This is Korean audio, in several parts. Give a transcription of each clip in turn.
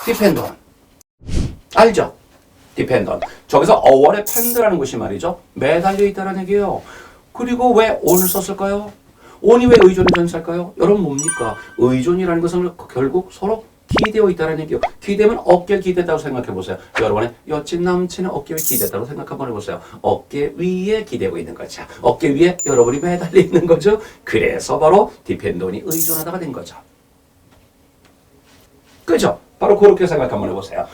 depend on. 알죠? depend on. 저기서 어원의 pend라는 것이 말이죠. 매달려 있다는 얘기예요. 그리고 왜 on을 썼을까요? on이 왜 의존의 전사일까요? 여러분 뭡니까? 의존이라는 것은 결국 서로 기대어 있다는 얘기예요. 기대면 어깨에 기대다고 생각해 보세요. 여러분의 여친 남친의 어깨에 기대다고 생각 한번 해보세요. 어깨 위에 기대고 있는 거죠. 어깨 위에 여러분이 매달려 있는 거죠. 그래서 바로 depend on이 의존하다가 된 거죠. 그죠? 바로 그렇게 생각 한번 해보세요.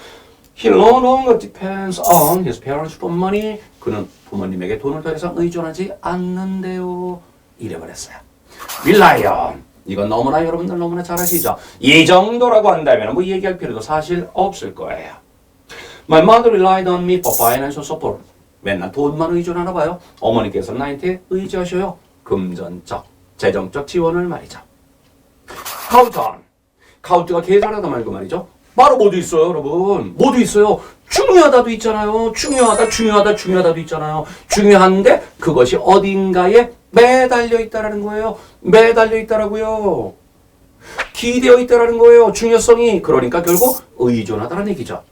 He no longer depends on his parents for money. 그는 부모님에게 돈을 더 이상 의존하지 않는데요. 이래버렸어요. rely on. 이건 너무나 여러분들 너무나 잘 아시죠? 이 정도라고 한다면 뭐 얘기할 필요도 사실 없을 거예요. My mother relied on me for financial support. 맨날 돈만 의존하나 봐요. 어머니께서 나한테 의지하셔요. 금전적, 재정적 지원을 말이죠. count on. count가 계산하다 말고 말이죠. 바로 뭐도 있어요, 여러분. 뭐도 있어요. 중요하다도 있잖아요. 중요하다도 있잖아요. 중요한데 그것이 어딘가에 매달려 있다라는 거예요. 매달려 있다라고요. 기대어 있다라는 거예요. 중요성이. 그러니까 결국 의존하다라는 얘기죠.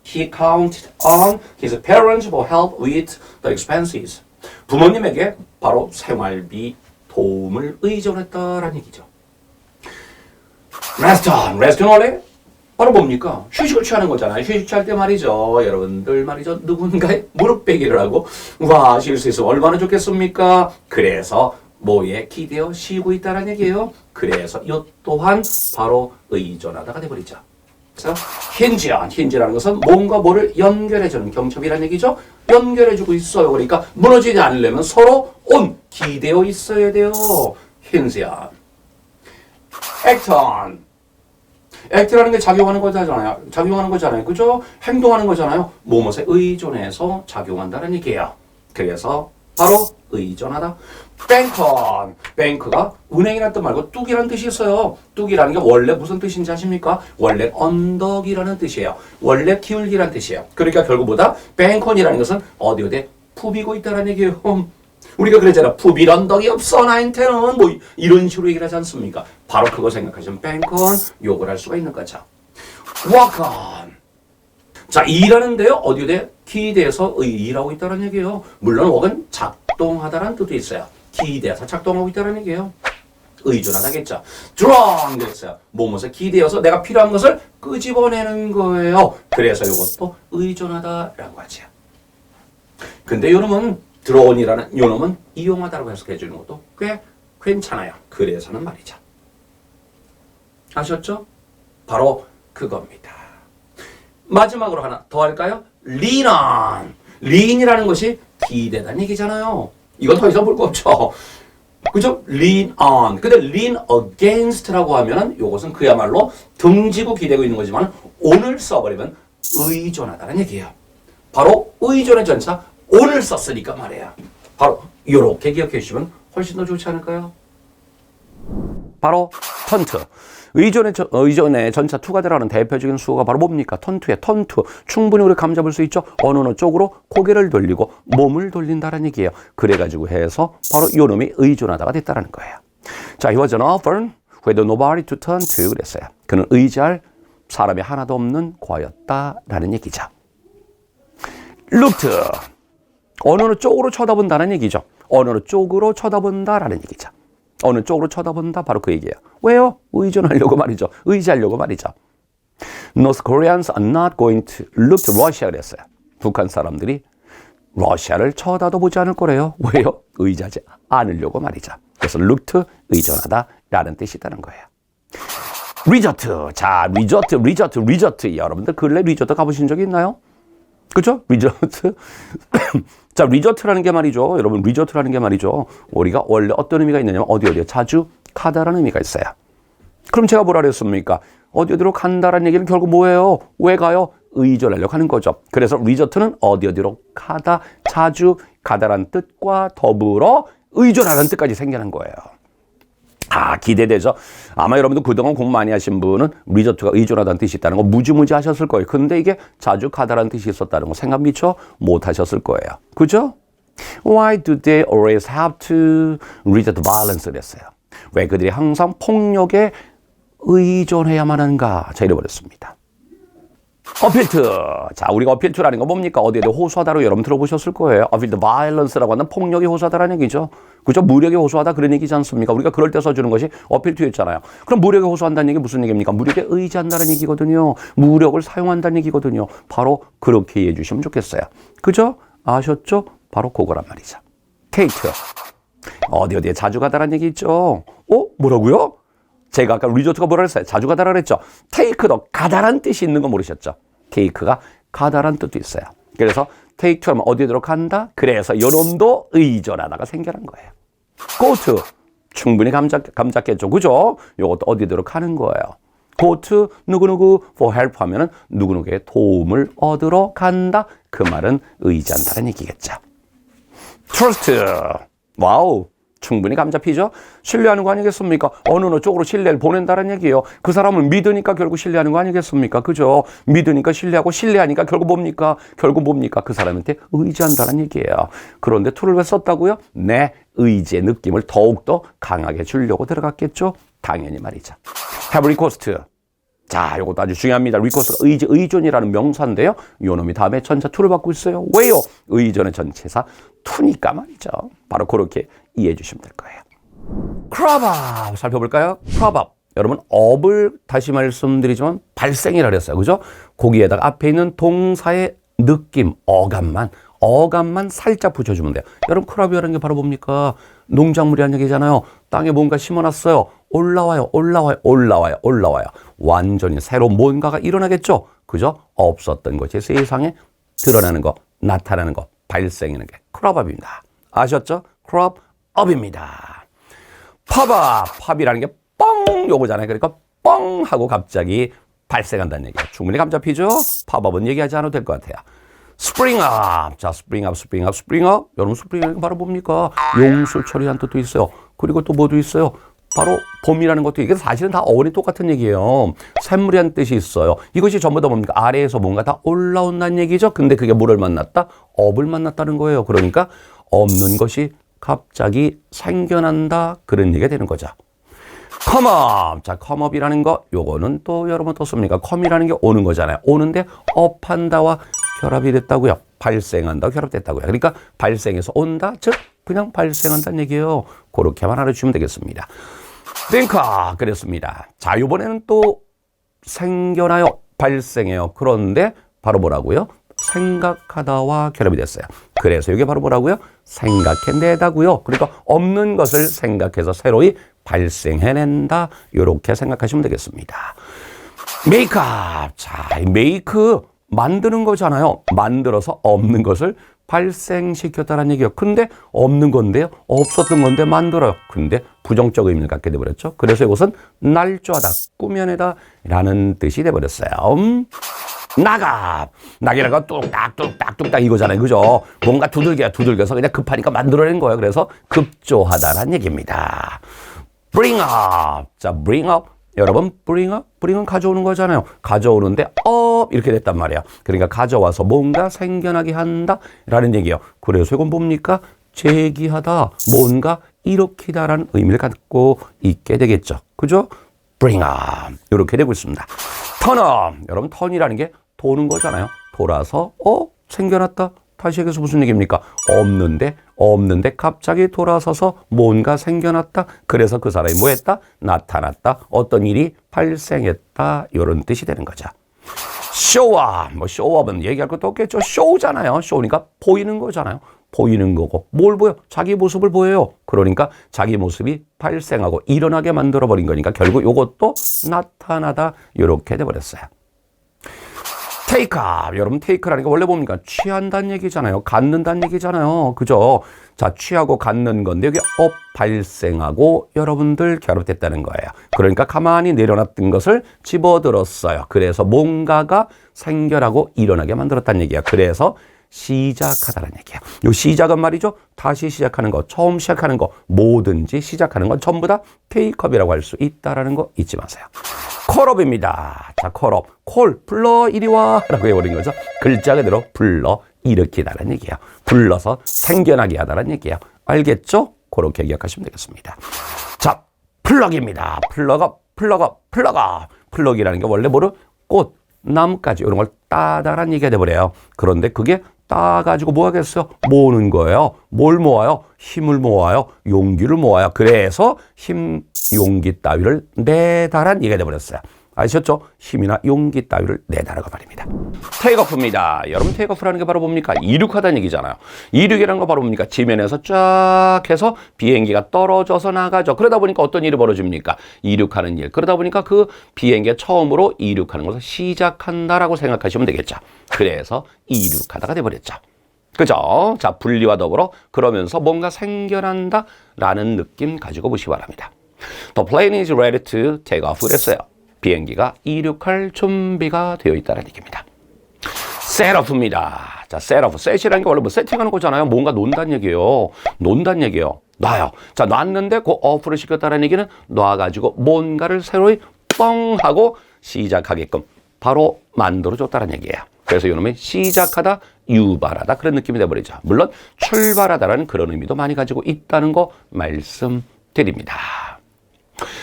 He counted on his parents for help with the expenses. 부모님에게 바로 생활비 도움을 의존했다라는 얘기죠. rest on 원래 바로 뭡니까? 휴식을 취하는 거잖아요. 휴식 취할 때 말이죠. 여러분들 말이죠. 누군가의 무릎 베기를 하고 와 쉴 수 있으면 얼마나 좋겠습니까? 그래서 뭐에 기대어 쉬고 있다는 얘기예요. 그래서 이 또한 바로 의존하다가 돼버리죠. 그래서 힌지라는 것은 뭔가 뭐를 연결해주는 경첩이라는 얘기죠. 연결해주고 있어요. 그러니까 무너지지 않으려면 서로 기대어 있어야 돼요. 힌지한 act on. act라는 게 작용하는 거잖아요. 그죠? 행동하는 거잖아요. 무엇에 의존해서 작용한다는 얘기예요. 그래서 바로 의존하다. bank on. bank가 은행이라는 뜻 말고 뚝이라는 뜻이 있어요. 뚝이라는 게 원래 무슨 뜻인지 아십니까? 원래 언덕이라는 뜻이에요. 원래 기울기라는 뜻이에요. 그러니까 결국 뭐다? bank on이라는 것은 어디에 푸비고 있다는 얘기예요. 우리가 그랬잖아. 푸빌 언덕이 없어 나한테는 뭐 이런 식으로 얘기를 하지 않습니까? 바로 그거 생각하시면 bank on 욕을 할 수가 있는 거죠. work on. 자, 일하는데요. 어디에 기대서 일하고 있다는 얘기예요. 물론 work은 작동하다라는 뜻도 있어요. 기대서 작동하고 있다는 얘기예요. 의존하다겠죠. drawn 그랬어요. 뭐뭐서 기대어서 내가 필요한 것을 끄집어내는 거예요. 그래서 이것도 의존하다라고 하죠. 근데 요놈은 드론이라는 요놈은 이용하다라고 해석해 주는 것도 꽤 괜찮아요. 그래서는 말이죠. 아셨죠? 바로 그겁니다. 마지막으로 하나 더 할까요? lean on. lean이라는 것이 기대다는 얘기잖아요. 이건 더 이상 볼 거 없죠. 그죠? lean on. 근데 lean against라고 하면은 요것은 그야말로 등지고 기대고 있는 거지만 on을 써버리면 의존하다는 얘기예요. 바로 의존의 전사 on을 썼으니까 말이에요. 바로 이렇게 기억해 주시면 훨씬 더 좋지 않을까요? 바로 턴트. 의존의 전차 투가 들어가는 대표적인 수어가 바로 뭡니까? 턴투에 턴투. 충분히 우리 감잡을 수 있죠? 어느 쪽으로 고개를 돌리고 몸을 돌린다는 얘기예요. 그래가지고 해서 바로 요 놈이 의존하다가 됐다는 거예요. 자, he was an orphan who had nobody to turn to 그랬어요. 그는 의지할 사람이 하나도 없는 과였다라는 얘기죠. looked. 어느 쪽으로 쳐다본다는 얘기죠. 어느 쪽으로 쳐다본다라는 얘기죠. 어느 쪽으로 쳐다본다 바로 그 얘기예요. 왜요? 의존하려고 말이죠. 의지하려고 말이죠. North Koreans are not going to look to Russia 그랬어요. 북한 사람들이 러시아를 쳐다도 보지 않을 거래요. 왜요? 의지하지 않으려고 말이죠. 그래서 look to 의존하다라는 뜻이 있다는 거예요. 리조트. 자, 리조트. 여러분들 근래 리조트 가보신 적이 있나요? 그죠? 리조트. 자, 리조트라는 게 말이죠. 여러분, 리조트라는 게 말이죠. 우리가 원래 어떤 의미가 있느냐면 어디에 자주 가다라는 의미가 있어요. 그럼 제가 뭐라 그랬습니까? 어디로 간다라는 얘기는 결국 뭐예요? 왜 가요? 의존하려고 하는 거죠. 그래서 리조트는 어디로 가다, 자주 가다라는 뜻과 더불어 의존하는 뜻까지 생겨난 거예요. 아, 기대되죠? 아마 여러분도 그동안 공부 많이 하신 분은 리조트가 의존하다는 뜻이 있다는 거 무지무지 하셨을 거예요. 근데 이게 자주 가다라는 뜻이 있었다는 거 생각 미처 못 하셨을 거예요. 그죠? Why do they always have to resort to violence? 그랬어요. 왜 그들이 항상 폭력에 의존해야만 하는가? 자, 이래버렸습니다. 어필트. 자, 우리가 어필트라는 건 뭡니까? 어디에 호소하다로 여러분 들어보셨을 거예요. 어필트 바이런스라고 하는 폭력이 호소하다라는 얘기죠. 그죠? 무력에 호소하다 그런 얘기지 않습니까? 우리가 그럴 때 써주는 것이 어필트였잖아요. 그럼 무력에 호소한다는 얘기 무슨 얘기입니까? 무력에 의지한다는 얘기거든요. 무력을 사용한다는 얘기거든요. 바로 그렇게 이해해 주시면 좋겠어요. 그죠? 아셨죠? 바로 그거란 말이죠. 테이크. 어디에 자주 가다라는 얘기 있죠? 뭐라고요? 제가 아까 리조트가 뭐라 그랬어요? 자주 가다라 그랬죠? 테이크도 가다란 뜻이 있는 거 모르셨죠? 테이크가 가다란 뜻도 있어요. 그래서 테이크 하면 어디로 간다? 그래서 요놈도 의존하다가 생겨난 거예요. go to. 충분히 감잡겠죠. 그죠? 요것도 어디로 가는 거예요. go to 누구누구 for help 하면은 누구누구의 도움을 얻으러 간다. 그 말은 의지한다는 얘기겠죠. trust. 와우. 충분히 감잡히죠? 신뢰하는 거 아니겠습니까? 어느 쪽으로 신뢰를 보낸다는 얘기예요. 그 사람을 믿으니까 결국 신뢰하는 거 아니겠습니까? 그죠? 믿으니까 신뢰하고 신뢰하니까 결국 뭡니까? 그 사람한테 의지한다는 얘기예요. 그런데 to를 왜 썼다고요? 내 의지의 느낌을 더욱더 강하게 주려고 들어갔겠죠? 당연히 말이죠. have recourse. 자, 이것도 아주 중요합니다. recourse, 의존이라는 명사인데요. 요 놈이 다음에 전차 to를 받고 있어요. 왜요? 의존의 전체사 to니까 말이죠. 바로 그렇게 이해해 주시면 될 거예요. crop up 살펴볼까요? crop up. 여러분 up을 다시 말씀드리지만 발생이라 그랬어요. 그죠? 거기에다가 앞에 있는 동사의 느낌, 어감만 살짝 붙여주면 돼요. 여러분 크롭이라는 게 바로 뭡니까? 농작물이라는 얘기잖아요. 땅에 뭔가 심어놨어요. 올라와요. 완전히 새로 뭔가가 일어나겠죠? 그죠? 없었던 것이 세상에 드러나는 거, 나타나는 거, 발생하는 게 크롭업입니다. 아셨죠? 크롭업입니다. 팝이라는 게 뻥 요거잖아요. 그러니까 뻥 하고 갑자기 발생한다는 얘기예요. 충분히 감잡히죠? 팝업은 얘기하지 않아도 될 것 같아요. 스프링 업. 자, 스프링 업. 여러분 스프링 바로 뭡니까? 용술 처리한 뜻도 있어요. 그리고 또 뭐도 있어요? 바로 봄이라는 것도 이게 사실은 다 어원이 똑같은 얘기예요. 샘물이라는 뜻이 있어요. 이것이 전부 다 뭡니까? 아래에서 뭔가 다 올라온다는 얘기죠. 근데 그게 뭐를 만났다? 업을 만났다는 거예요. 그러니까 없는 것이 갑자기 생겨난다. 그런 얘기가 되는 거죠. come up. 자, come up이라는 거 요거는 또 여러분 어떻습니까? come이라는 게 오는 거잖아요. 오는데 up한다와 결합이 됐다고요. 발생한다, 결합됐다고요. 그러니까 발생해서 온다, 즉 그냥 발생한다는 얘기예요. 그렇게만 알아주시면 되겠습니다. think 그랬습니다. 자, 이번에는 또 생겨나요, 발생해요. 그런데 바로 뭐라고요? 생각하다와 결합이 됐어요. 그래서 이게 바로 뭐라고요? 생각해내다고요. 그러니까 없는 것을 생각해서 새로이 발생해낸다. 이렇게 생각하시면 되겠습니다. 메이크업. 자, 메이크 만드는 거잖아요. 만들어서 없는 것을 발생시켰다는 얘기예요. 근데 없는 건데요. 없었던 건데 만들어요. 근데 부정적 의미를 갖게 돼버렸죠. 그래서 이것은 날조하다, 꾸며내다 라는 뜻이 돼버렸어요. 낙이라고 뚝딱 이거잖아요. 그죠? 뭔가 두들겨서 그냥 급하니까 만들어낸 거예요. 그래서 급조하다라는 얘기입니다. bring up. 자, bring up. 여러분, bring은 가져오는 거잖아요. 가져오는데 up 이렇게 됐단 말이에요. 그러니까 가져와서 뭔가 생겨나게 한다라는 얘기예요. 그래서 이건 뭡니까? 제기하다, 뭔가 일으키다라는 의미를 갖고 있게 되겠죠. 그죠? bring up 이렇게 되고 있습니다. turn up. 여러분, turn이라는 게 도는 거잖아요. 돌아서 생겨났다. 다시 얘기해서 무슨 얘기입니까? 없는데 갑자기 돌아서서 뭔가 생겨났다. 그래서 그 사람이 뭐 했다? 나타났다. 어떤 일이 발생했다. 이런 뜻이 되는 거죠. show up. 뭐 show up은 얘기할 것도 없겠죠. show잖아요. show니까 보이는 거잖아요. 보이는 거고. 뭘 보여? 자기 모습을 보여요. 그러니까 자기 모습이 발생하고 일어나게 만들어버린 거니까 결국 이것도 나타나다. 이렇게 돼버렸어요. take up. 여러분, take라는 게 원래 뭡니까? 취한다는 얘기잖아요. 갖는다는 얘기잖아요. 그죠? 자, 취하고 갖는 건데 여기 up 발생하고 여러분들 결합됐다는 거예요. 그러니까 가만히 내려놨던 것을 집어들었어요. 그래서 뭔가가 생겨나고 일어나게 만들었다는 얘기예요. 그래서 시작하다는 얘기예요. 이 시작은 말이죠. 다시 시작하는 거, 처음 시작하는 거, 뭐든지 시작하는 건 전부 다 테이크업이라고 할 수 있다라는 거 잊지 마세요. 콜업입니다. 자, 콜업. 콜, 불러, 이리 와. 라고 해버린 거죠. 글자 그대로 불러, 일으키다라는 얘기예요. 불러서 생겨나게 하다라는 얘기예요. 알겠죠? 그렇게 기억하시면 되겠습니다. 자, 플럭입니다. 플럭업. 플럭이라는 게 원래 뭐를 꽃, 나뭇가지 이런 걸 따다란 얘기가 돼버려요. 그런데 그게 따가지고 뭐 하겠어요? 모으는 거예요. 뭘 모아요? 힘을 모아요. 용기를 모아요. 그래서 힘, 용기 따위를 내다란 얘기가 돼버렸어요. 아셨죠? 힘이나 용기 따위를 내다라고 말입니다. 테이크오프입니다. 여러분 테이크오프라는 게 바로 뭡니까? 이륙하다는 얘기잖아요. 이륙이라는 거 바로 뭡니까? 지면에서 쫙 해서 비행기가 떨어져서 나가죠. 그러다 보니까 어떤 일이 벌어집니까? 이륙하는 일. 그러다 보니까 그 비행기가 처음으로 이륙하는 것을 시작한다라고 생각하시면 되겠죠. 그래서 이륙하다가 돼버렸죠. 그죠? 자, 분리와 더불어 그러면서 뭔가 생겨난다라는 느낌 가지고 보시기 바랍니다. The plane is ready to take off 그랬어요. 비행기가 이륙할 준비가 되어 있다는 얘기입니다. 셋업입니다. 자, 셋업. 셋이라는 게 원래 뭐 세팅하는 거잖아요. 뭔가 논다는 얘기예요. 논다는 얘기예요. 놔요. 자, 놨는데 그 어프를 시켰다는 얘기는 놔가지고 뭔가를 새로이 뻥 하고 시작하게끔 바로 만들어줬다는 얘기예요. 그래서 이놈이 시작하다, 유발하다 그런 느낌이 돼버리죠. 물론 출발하다라는 그런 의미도 많이 가지고 있다는 거 말씀드립니다.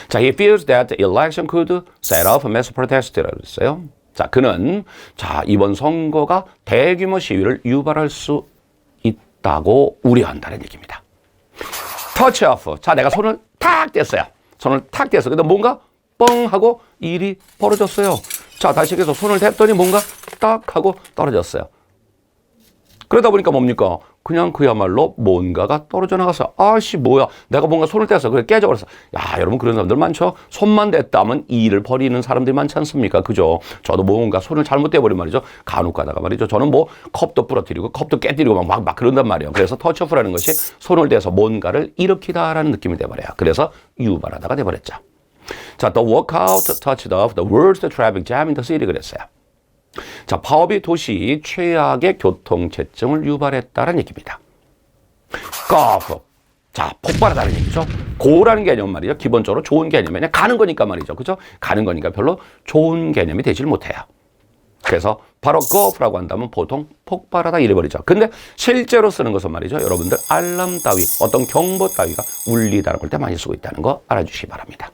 자, he fears that the election could set off a mass protest라고 했어요. 자, 그는 자, 이번 선거가 대규모 시위를 유발할 수 있다고 우려한다는 얘기입니다. touch off. 자, 내가 손을 탁 뗐어요. 손을 탁 뗐어. 근데 뭔가 뻥 하고 일이 벌어졌어요. 자, 다시 해서 손을 댔더니 뭔가 딱 하고 떨어졌어요. 그러다 보니까 뭡니까? 그냥 그야말로 뭔가가 떨어져 나갔어요. 아씨 뭐야 내가 뭔가 손을 떼서 그래 깨져버렸어. 야 여러분 그런 사람들 많죠. 손만 댔다면 이 일을 벌이는 사람들이 많지 않습니까? 그죠? 저도 뭔가 손을 잘못 떼버린 말이죠. 간혹 가다가 말이죠. 저는 뭐 컵도 부러뜨리고 컵도 깨뜨리고 막 그런단 말이에요. 그래서 터치오프라는 것이 손을 떼서 뭔가를 일으키다라는 느낌이 돼버려요. 그래서 유발하다가 돼버렸죠. 자, the walkout touched off the worst traffic jam in the city 그랬어요. 자, 파업이 도시 최악의 교통체증을 유발했다는 얘기입니다. cough. 자, 폭발하다는 얘기죠. go라는 개념 말이죠. 기본적으로 좋은 개념이 아니라 가는 거니까 말이죠. 그죠? 가는 거니까 별로 좋은 개념이 되질 못해요. 그래서 바로 cough라고 한다면 보통 폭발하다 이래버리죠. 근데 실제로 쓰는 것은 말이죠. 여러분들 알람 따위, 어떤 경보 따위가 울리다는 걸 때 많이 쓰고 있다는 거 알아주시기 바랍니다.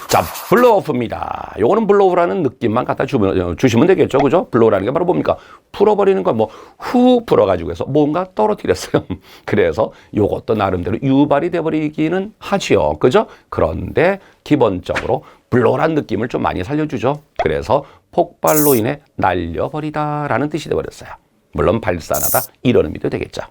자, 블로우오프입니다. 요거는 블로우라는 느낌만 갖다 주시면 되겠죠. 그죠? 블로우라는 게 바로 뭡니까? 풀어버리는 거, 뭐, 후 풀어가지고 해서 뭔가 떨어뜨렸어요. 그래서 요것도 나름대로 유발이 돼버리기는 하지요. 그죠? 그런데 기본적으로 블로우라는 느낌을 좀 많이 살려주죠. 그래서 폭발로 인해 날려버리다라는 뜻이 돼버렸어요. 물론 발산하다 이런 의미도 되겠죠.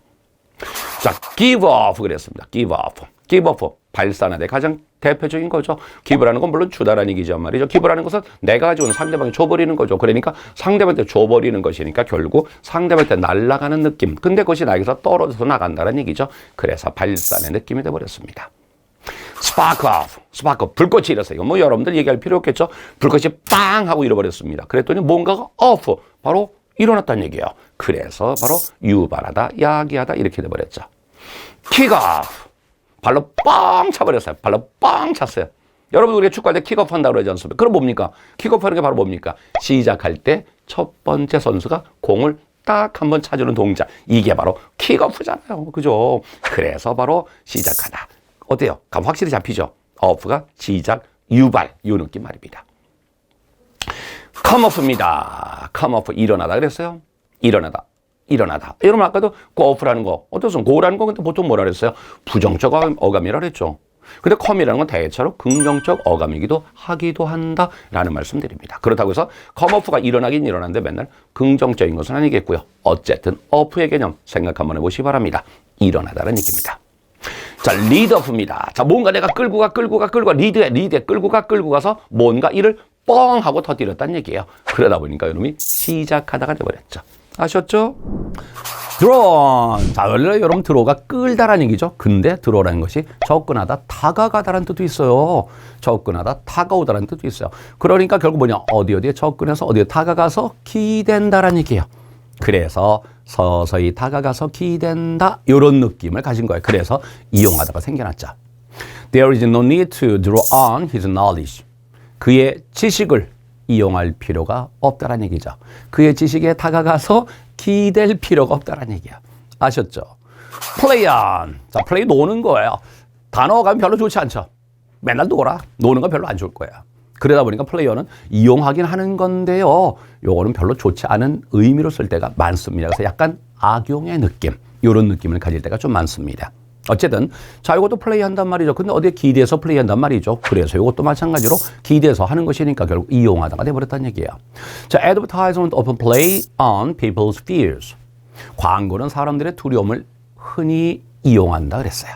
자, give off 그랬습니다. give off. give off. 발산하다 가장 대표적인 거죠. 기부라는 건 물론 주다라는 얘기죠 말이죠. 기부라는 것은 내가 가지고 있는 상대방에 줘버리는 거죠. 그러니까 상대방한테 줘버리는 것이니까 결국 상대방한테 날아가는 느낌. 근데 그것이 나에게서 떨어져서 나간다는 얘기죠. 그래서 발산의 느낌이 돼버렸습니다. spark off. spark off. 불꽃이 일었어요. 이거 뭐 여러분들 얘기할 필요 없겠죠. 불꽃이 빵 하고 잃어버렸습니다. 그랬더니 뭔가가 off. 바로 일어났다는 얘기예요. 그래서 바로 유발하다, 야기하다 이렇게 돼버렸죠. kick off. 발로 뻥 차버렸어요. 발로 뻥 찼어요. 여러분 우리가 축구할 때 킥오프 한다고 그러지 않습니까? 그럼 뭡니까? 킥오프 하는 게 바로 뭡니까? 시작할 때 첫 번째 선수가 공을 딱 한번 차주는 동작. 이게 바로 킥오프잖아요. 그죠? 그래서 바로 시작하다. 어때요? 감 확실히 잡히죠? 오프가 시작, 유발, 이 느낌 말입니다. come off입니다. come off 일어나다 그랬어요. 일어나다. 여러분 아까도 go off라는 거 어떠세요? go라는 거 근데 보통 뭐라 그랬어요? 부정적 어감이라 그랬죠. 근데 come이라는 건 대체로 긍정적 어감이기도 하기도 한다라는 말씀드립니다. 그렇다고 해서 come off가 일어나긴 일어났는데 맨날 긍정적인 것은 아니겠고요. 어쨌든 off의 개념 생각 한번 해보시기 바랍니다. 일어나다는 얘기입니다. 자, lead off입니다. 자, 뭔가 내가 끌고 가 리드에 끌고 가서 뭔가 일을 뻥 하고 터뜨렸다는 얘기예요. 그러다 보니까 이놈이 시작하다가 돼버렸죠. 아셨죠? drawn. 자, 원래 여러분 드로우가 끌다라는 얘기죠. 근데 드로우라는 것이 접근하다, 다가가다라는 뜻도 있어요. 접근하다, 다가오다라는 뜻도 있어요. 그러니까 결국 뭐냐? 어디에 접근해서 어디에 다가가서 기댄다라는 얘기예요. 그래서 서서히 다가가서 기댄다 이런 느낌을 가진 거예요. 그래서 이용하다가 생겨났죠. There is no need to draw on his knowledge. 그의 지식을 이용할 필요가 없다라는 얘기죠. 그의 지식에 다가가서 기댈 필요가 없다라는 얘기야. 아셨죠? play on. 자, play 노는 거예요. 단어가 별로 좋지 않죠. 맨날 놀아. 노는 건 별로 안 좋을 거야. 그러다 보니까 플레이어는 이용하긴 하는 건데요. 요거는 별로 좋지 않은 의미로 쓸 때가 많습니다. 그래서 약간 악용의 느낌, 이런 느낌을 가질 때가 좀 많습니다. 어쨌든 자, 이것도 플레이한단 말이죠. 근데 어디에 기대서 플레이한단 말이죠. 그래서 이것도 마찬가지로 기대서 하는 것이니까 결국 이용하다가 돼버렸다는 얘기예요. 자, advertisement often play on people's fears. 광고는 사람들의 두려움을 흔히 이용한다 그랬어요.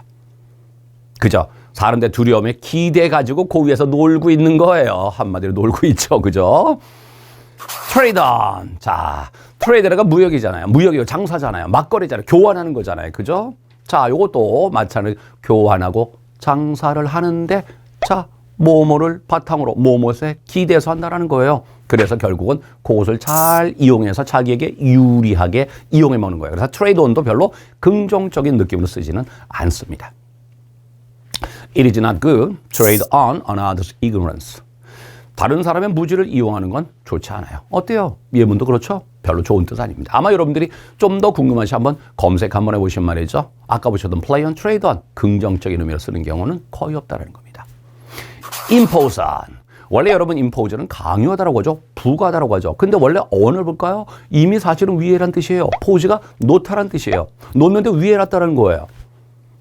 그죠? 사람들의 두려움에 기대 가지고 그 위에서 놀고 있는 거예요. 한마디로 놀고 있죠. 그죠? 트레이던. 자, 트레이더가 무역이잖아요. 무역이고 장사잖아요. 막거리잖아요. 교환하는 거잖아요. 그죠? 자, 요것도 마찬가지로 교환하고 장사를 하는데, 자, 뭐뭐를 바탕으로 뭐뭐에 기대서 한다는 거예요. 그래서 결국은 그것을 잘 이용해서 자기에게 유리하게 이용해 먹는 거예요. 그래서 트레이드온도 별로 긍정적인 느낌으로 쓰지는 않습니다. It is not good to trade on another's ignorance. 다른 사람의 무지를 이용하는 건 좋지 않아요. 어때요? 예문도 그렇죠? 별로 좋은 뜻 아닙니다. 아마 여러분들이 좀 더 궁금하시 한번 검색 한번 해보신 말이죠. 아까 보셨던 play on, trade on 긍정적인 의미로 쓰는 경우는 거의 없다는 겁니다. impose on. 원래 여러분 impose는 강요하다라고 하죠. 부과하다라고 하죠. 근데 원래 어원을 볼까요? 이미 사실은 위에란 뜻이에요. pose가 놓다란 뜻이에요. 놓는데 위에 놨다라는 거예요.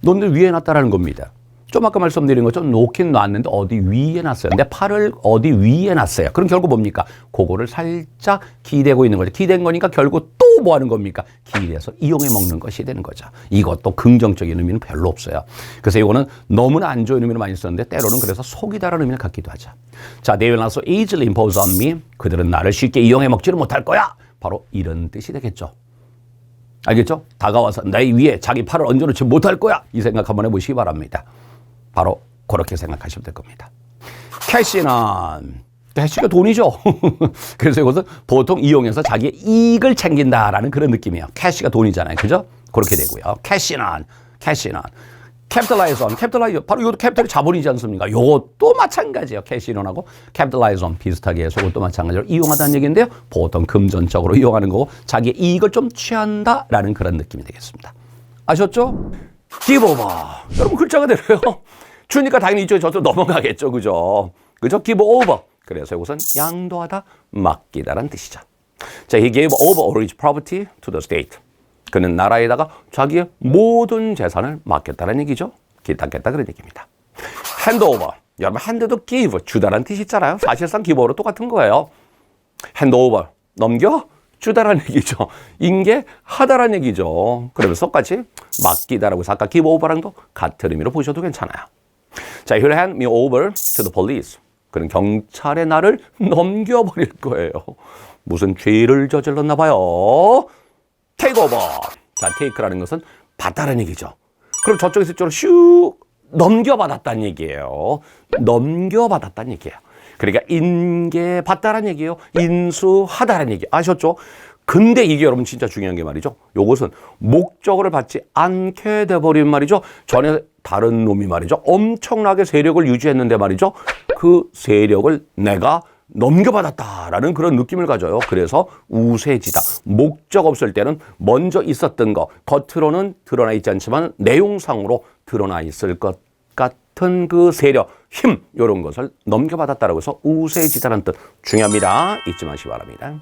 놓는데 위에 놨다라는 겁니다. 좀 아까 말씀드린 것처럼 놓긴 놨는데 어디 위에 놨어요. 내 팔을 어디 위에 놨어요. 그럼 결국 뭡니까? 그거를 살짝 기대고 있는 거죠. 기댄 거니까 결국 또 뭐 하는 겁니까? 기대서 이용해 먹는 것이 되는 거죠. 이것도 긍정적인 의미는 별로 없어요. 그래서 이거는 너무나 안 좋은 의미를 많이 쓰는데 때로는 그래서 속이다라는 의미를 갖기도 하죠. 자, they will not so easily impose on me. 그들은 나를 쉽게 이용해 먹지를 못할 거야. 바로 이런 뜻이 되겠죠. 알겠죠? 다가와서 내 위에 자기 팔을 얹어놓지 못할 거야. 이 생각 한번 해보시기 바랍니다. 바로 그렇게 생각하시면 될 겁니다. 캐시는 캐시가 돈이죠. 그래서 이것은 보통 이용해서 자기의 이익을 챙긴다라는 그런 느낌이에요. 캐시가 돈이잖아요. 그죠? 그렇게 되고요. 캐시는 capitalize on, 바로 이것도 캐피탈이 자본이지 않습니까? 이것도 마찬가지예요. 캐시론하고 capitalize on 비슷하게 해서 이것도 마찬가지로 이용하다는 얘기인데요. 보통 금전적으로 이용하는 거고 자기의 이익을 좀 취한다라는 그런 느낌이 되겠습니다. 아셨죠? give over. 여러분 글자가 되려요. 주니까 당연히 이쪽에 저쪽으로 넘어가겠죠. 그죠? 그죠? give over. 그래서 이것은 양도하다, 맡기다라는 뜻이죠. 자, he gave over all his property to the state. 그는 나라에다가 자기의 모든 재산을 맡겼다는 얘기죠. 기탁했다 그런 얘기입니다. hand over. 여러분 hand도 give, 주다라는 뜻이 있잖아요. 사실상 give over로 똑같은 거예요. hand over. 넘겨? 주다라는 얘기죠. 인계하다라는 얘기죠. 그러면서 똑같이 맡기다라고 해서 아까 give over랑도 같은 의미로 보셔도 괜찮아요. 자, he'll hand me over to the police. 그는 경찰에 나를 넘겨버릴 거예요. 무슨 죄를 저질렀나 봐요. take over. 자, take라는 것은 받다라는 얘기죠. 그럼 저쪽에서 이쪽으로 슉 넘겨받았다는 얘기예요. 넘겨받았다는 얘기예요. 그러니까 인계받다라는 얘기예요. 인수하다라는 얘기. 아셨죠? 근데 이게 여러분 진짜 중요한 게 말이죠. 요것은 목적어를 받지 않게 돼버린 말이죠. 전에 다른 놈이 말이죠. 엄청나게 세력을 유지했는데 말이죠. 그 세력을 내가 넘겨받았다라는 그런 느낌을 가져요. 그래서 우세지다. 목적 없을 때는 먼저 있었던 거, 겉으로는 드러나 있지 않지만 내용상으로 드러나 있을 것 같은 그 세력, 힘 이런 것을 넘겨받았다라고 해서 우세지다라는 뜻 중요합니다. 잊지 마시기 바랍니다.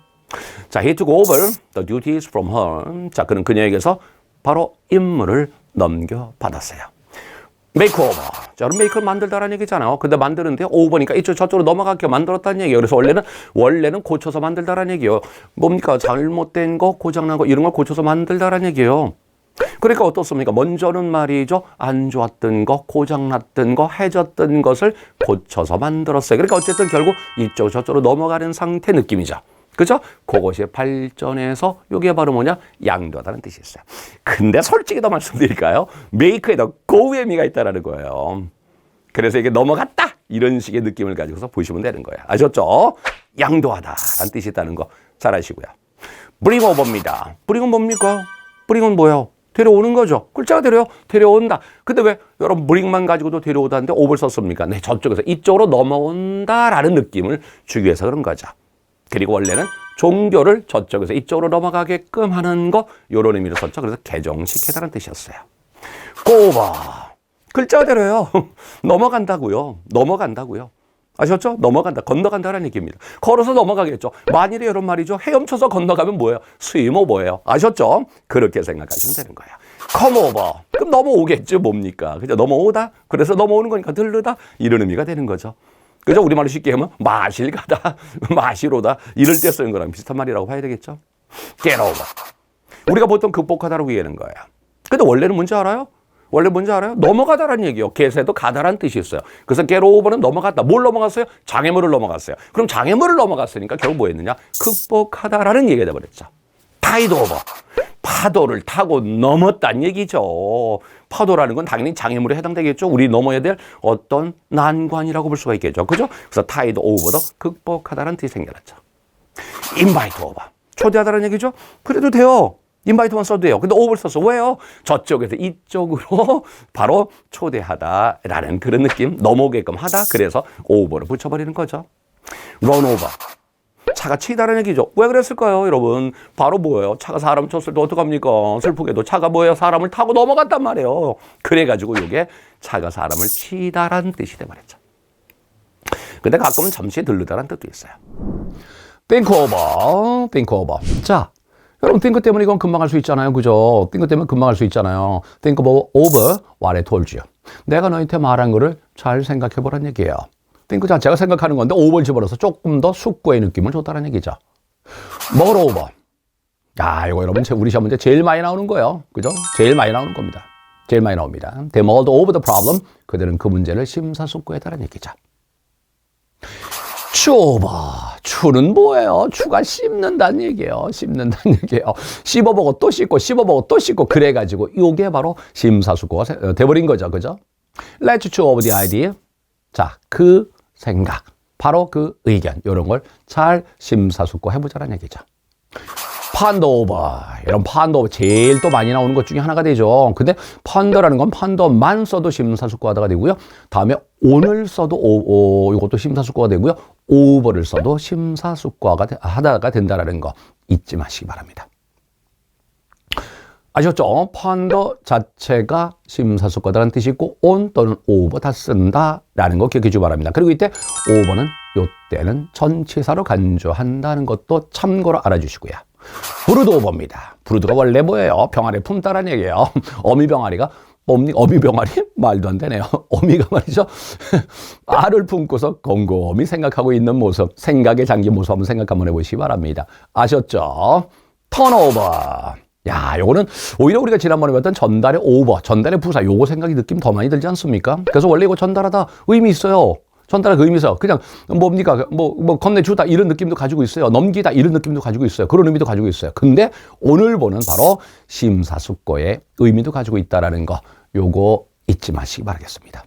자, he took over the duties from her. 자, 그는 그녀에게서 바로 임무를 넘겨받았어요. make over. 자, 그럼 make를 만들다라는 얘기잖아요. 근데 만드는데 over니까 이쪽 저쪽으로 넘어가게 만들었다는 얘기예요. 그래서 원래는 고쳐서 만들다라는 얘기예요. 뭡니까? 잘못된 거, 고장난 거 이런 걸 고쳐서 만들다라는 얘기예요. 그러니까 어떻습니까? 먼저는 말이죠. 안 좋았던 거, 고장났던 거, 해졌던 것을 고쳐서 만들었어요. 그러니까 어쨌든 결국 이쪽 저쪽으로 넘어가는 상태 느낌이죠. 그죠? 그것이 발전해서 이게 바로 뭐냐? 양도하다는 뜻이 있어요. 근데 솔직히 더 말씀드릴까요? make에 더 go의 의미가 있다는 거예요. 그래서 이게 넘어갔다! 이런 식의 느낌을 가지고서 보시면 되는 거예요. 아셨죠? 양도하다라는 뜻이 있다는 거 잘 아시고요. bring over입니다. bring은 뭡니까? bring은 뭐예요? 데려오는 거죠. 글자가 데려온다. 근데 왜 여러분 bring만 가지고도 데려오다는데 over 썼습니까? 네, 저쪽에서 이쪽으로 넘어온다라는 느낌을 주기 위해서 그런 거죠. 그리고 원래는 종교를 저쪽에서 이쪽으로 넘어가게끔 하는 거 이런 의미로 썼죠. 그래서 개종시키다는 뜻이었어요. go over. 글자대로요. 넘어간다고요. 넘어간다고요. 아셨죠? 넘어간다. 건너간다라는 얘기입니다. 걸어서 넘어가겠죠. 만일에 이런 말이죠. 헤엄쳐서 건너가면 뭐예요? 스위머 뭐예요? 아셨죠? 그렇게 생각하시면 되는 거예요. come over. 그럼 넘어오겠죠. 뭡니까? 그죠? 넘어오다. 그래서 넘어오는 거니까 들르다. 이런 의미가 되는 거죠. 그죠? 우리말로 쉽게 하면 마실 가다, 마시로다. 이럴 때 쓰는 거랑 비슷한 말이라고 봐야 되겠죠. get over. 우리가 보통 극복하다라고 얘기하는 거예요. 근데 원래는 뭔지 알아요? 원래 뭔지 알아요? 넘어가다라는 얘기요. get에도 가다라는 뜻이 있어요. 그래서 get over는 넘어갔다. 뭘 넘어갔어요? 장애물을 넘어갔어요. 그럼 장애물을 넘어갔으니까 결국 뭐 했느냐? 극복하다라는 얘기가 돼버렸죠. tide over. 파도를 타고 넘었다는 얘기죠. 파도라는 건 당연히 장애물에 해당되겠죠. 우리 넘어야 될 어떤 난관이라고 볼 수가 있겠죠. 그죠? 그래서 tide over도 극복하다라는 뜻이 생겨났죠. invite over. 초대하다라는 얘기죠. 그래도 돼요. 인바이트만 써도 돼요. 근데 오버를 썼어. 왜요? 저쪽에서 이쪽으로 바로 초대하다라는 그런 느낌. 넘어오게끔 하다. 그래서 오버를 붙여버리는 거죠. run over. 차가 치다라는 얘기죠. 왜 그랬을까요, 여러분? 바로 뭐예요? 차가 사람 쳤을 때 어떡합니까? 슬프게도 차가 뭐예요? 사람을 타고 넘어갔단 말이에요. 그래가지고 이게 차가 사람을 치다라는 뜻이 돼버렸죠. 근데 가끔은 잠시 들르다라는 뜻도 있어요. think over. think over. 자. 여러분, think 때문에 이건 금방 할 수 있잖아요. 그죠? think 때문에 금방 할 수 있잖아요. think over what I told you. 내가 너한테 말한 거를 잘 생각해 보란 얘기예요. think 자체가 생각하는 건데 over를 집어넣어서 조금 더 숙고의 느낌을 줬다는 얘기죠. moreover. 야, 이거 여러분 우리 시험 문제 제일 많이 나오는 거예요. 그죠? 제일 많이 나오는 겁니다. 제일 많이 나옵니다. They mulled over the problem. 그들은 그 문제를 심사숙고했다는 얘기죠. 추over. 추는 뭐예요? 추가 씹는다는 얘기예요. 씹는다는 얘기예요. 씹어보고 또 씹고 씹어보고 또 씹고 그래가지고 이게 바로 심사숙고가 돼버린 거죠. 그죠? Let's chew over the idea. 자, 그 생각, 바로 그 의견 이런 걸 잘 심사숙고 해보자는 얘기죠. ponder over. 이런 ponder over 제일 또 많이 나오는 것 중에 하나가 되죠. 근데 ponder라는 건 ponder만 써도 심사숙고하다가 되고요. 다음에 오늘 써도 이것도 심사숙고가 되고요. over를 써도 심사숙고하다가 된다라는 거 잊지 마시기 바랍니다. 아셨죠? ponder 자체가 심사숙고하다는 뜻이 있고 on 또는 over 다 쓴다라는 거 기억해 주기 바랍니다. 그리고 이때 over는 이때는 전치사로 간주한다는 것도 참고로 알아주시고요. 브루드 오버입니다. 브루드가 원래 뭐예요? 병아리 품다라는 얘기예요. 어미병아리가 어미병아리? 말도 안 되네요. 어미가 말이죠. 알을 품고서 곰곰이 생각하고 있는 모습, 생각에 잠긴 모습 한번 생각 한번 해보시기 바랍니다. 아셨죠? 턴오버. 야, 요거는 오히려 우리가 지난번에 봤던 전달의 오버, 전달의 부사, 요거 생각이 느낌 더 많이 들지 않습니까? 그래서 원래 이거 전달하다 의미 있어요. 전달의 그 의미에서 그냥 뭡니까? 건네주다 이런 느낌도 가지고 있어요. 넘기다 이런 느낌도 가지고 있어요. 그런 의미도 가지고 있어요. 근데 오늘 보는 바로 심사숙고의 의미도 가지고 있다라는 거 요거 잊지 마시기 바라겠습니다.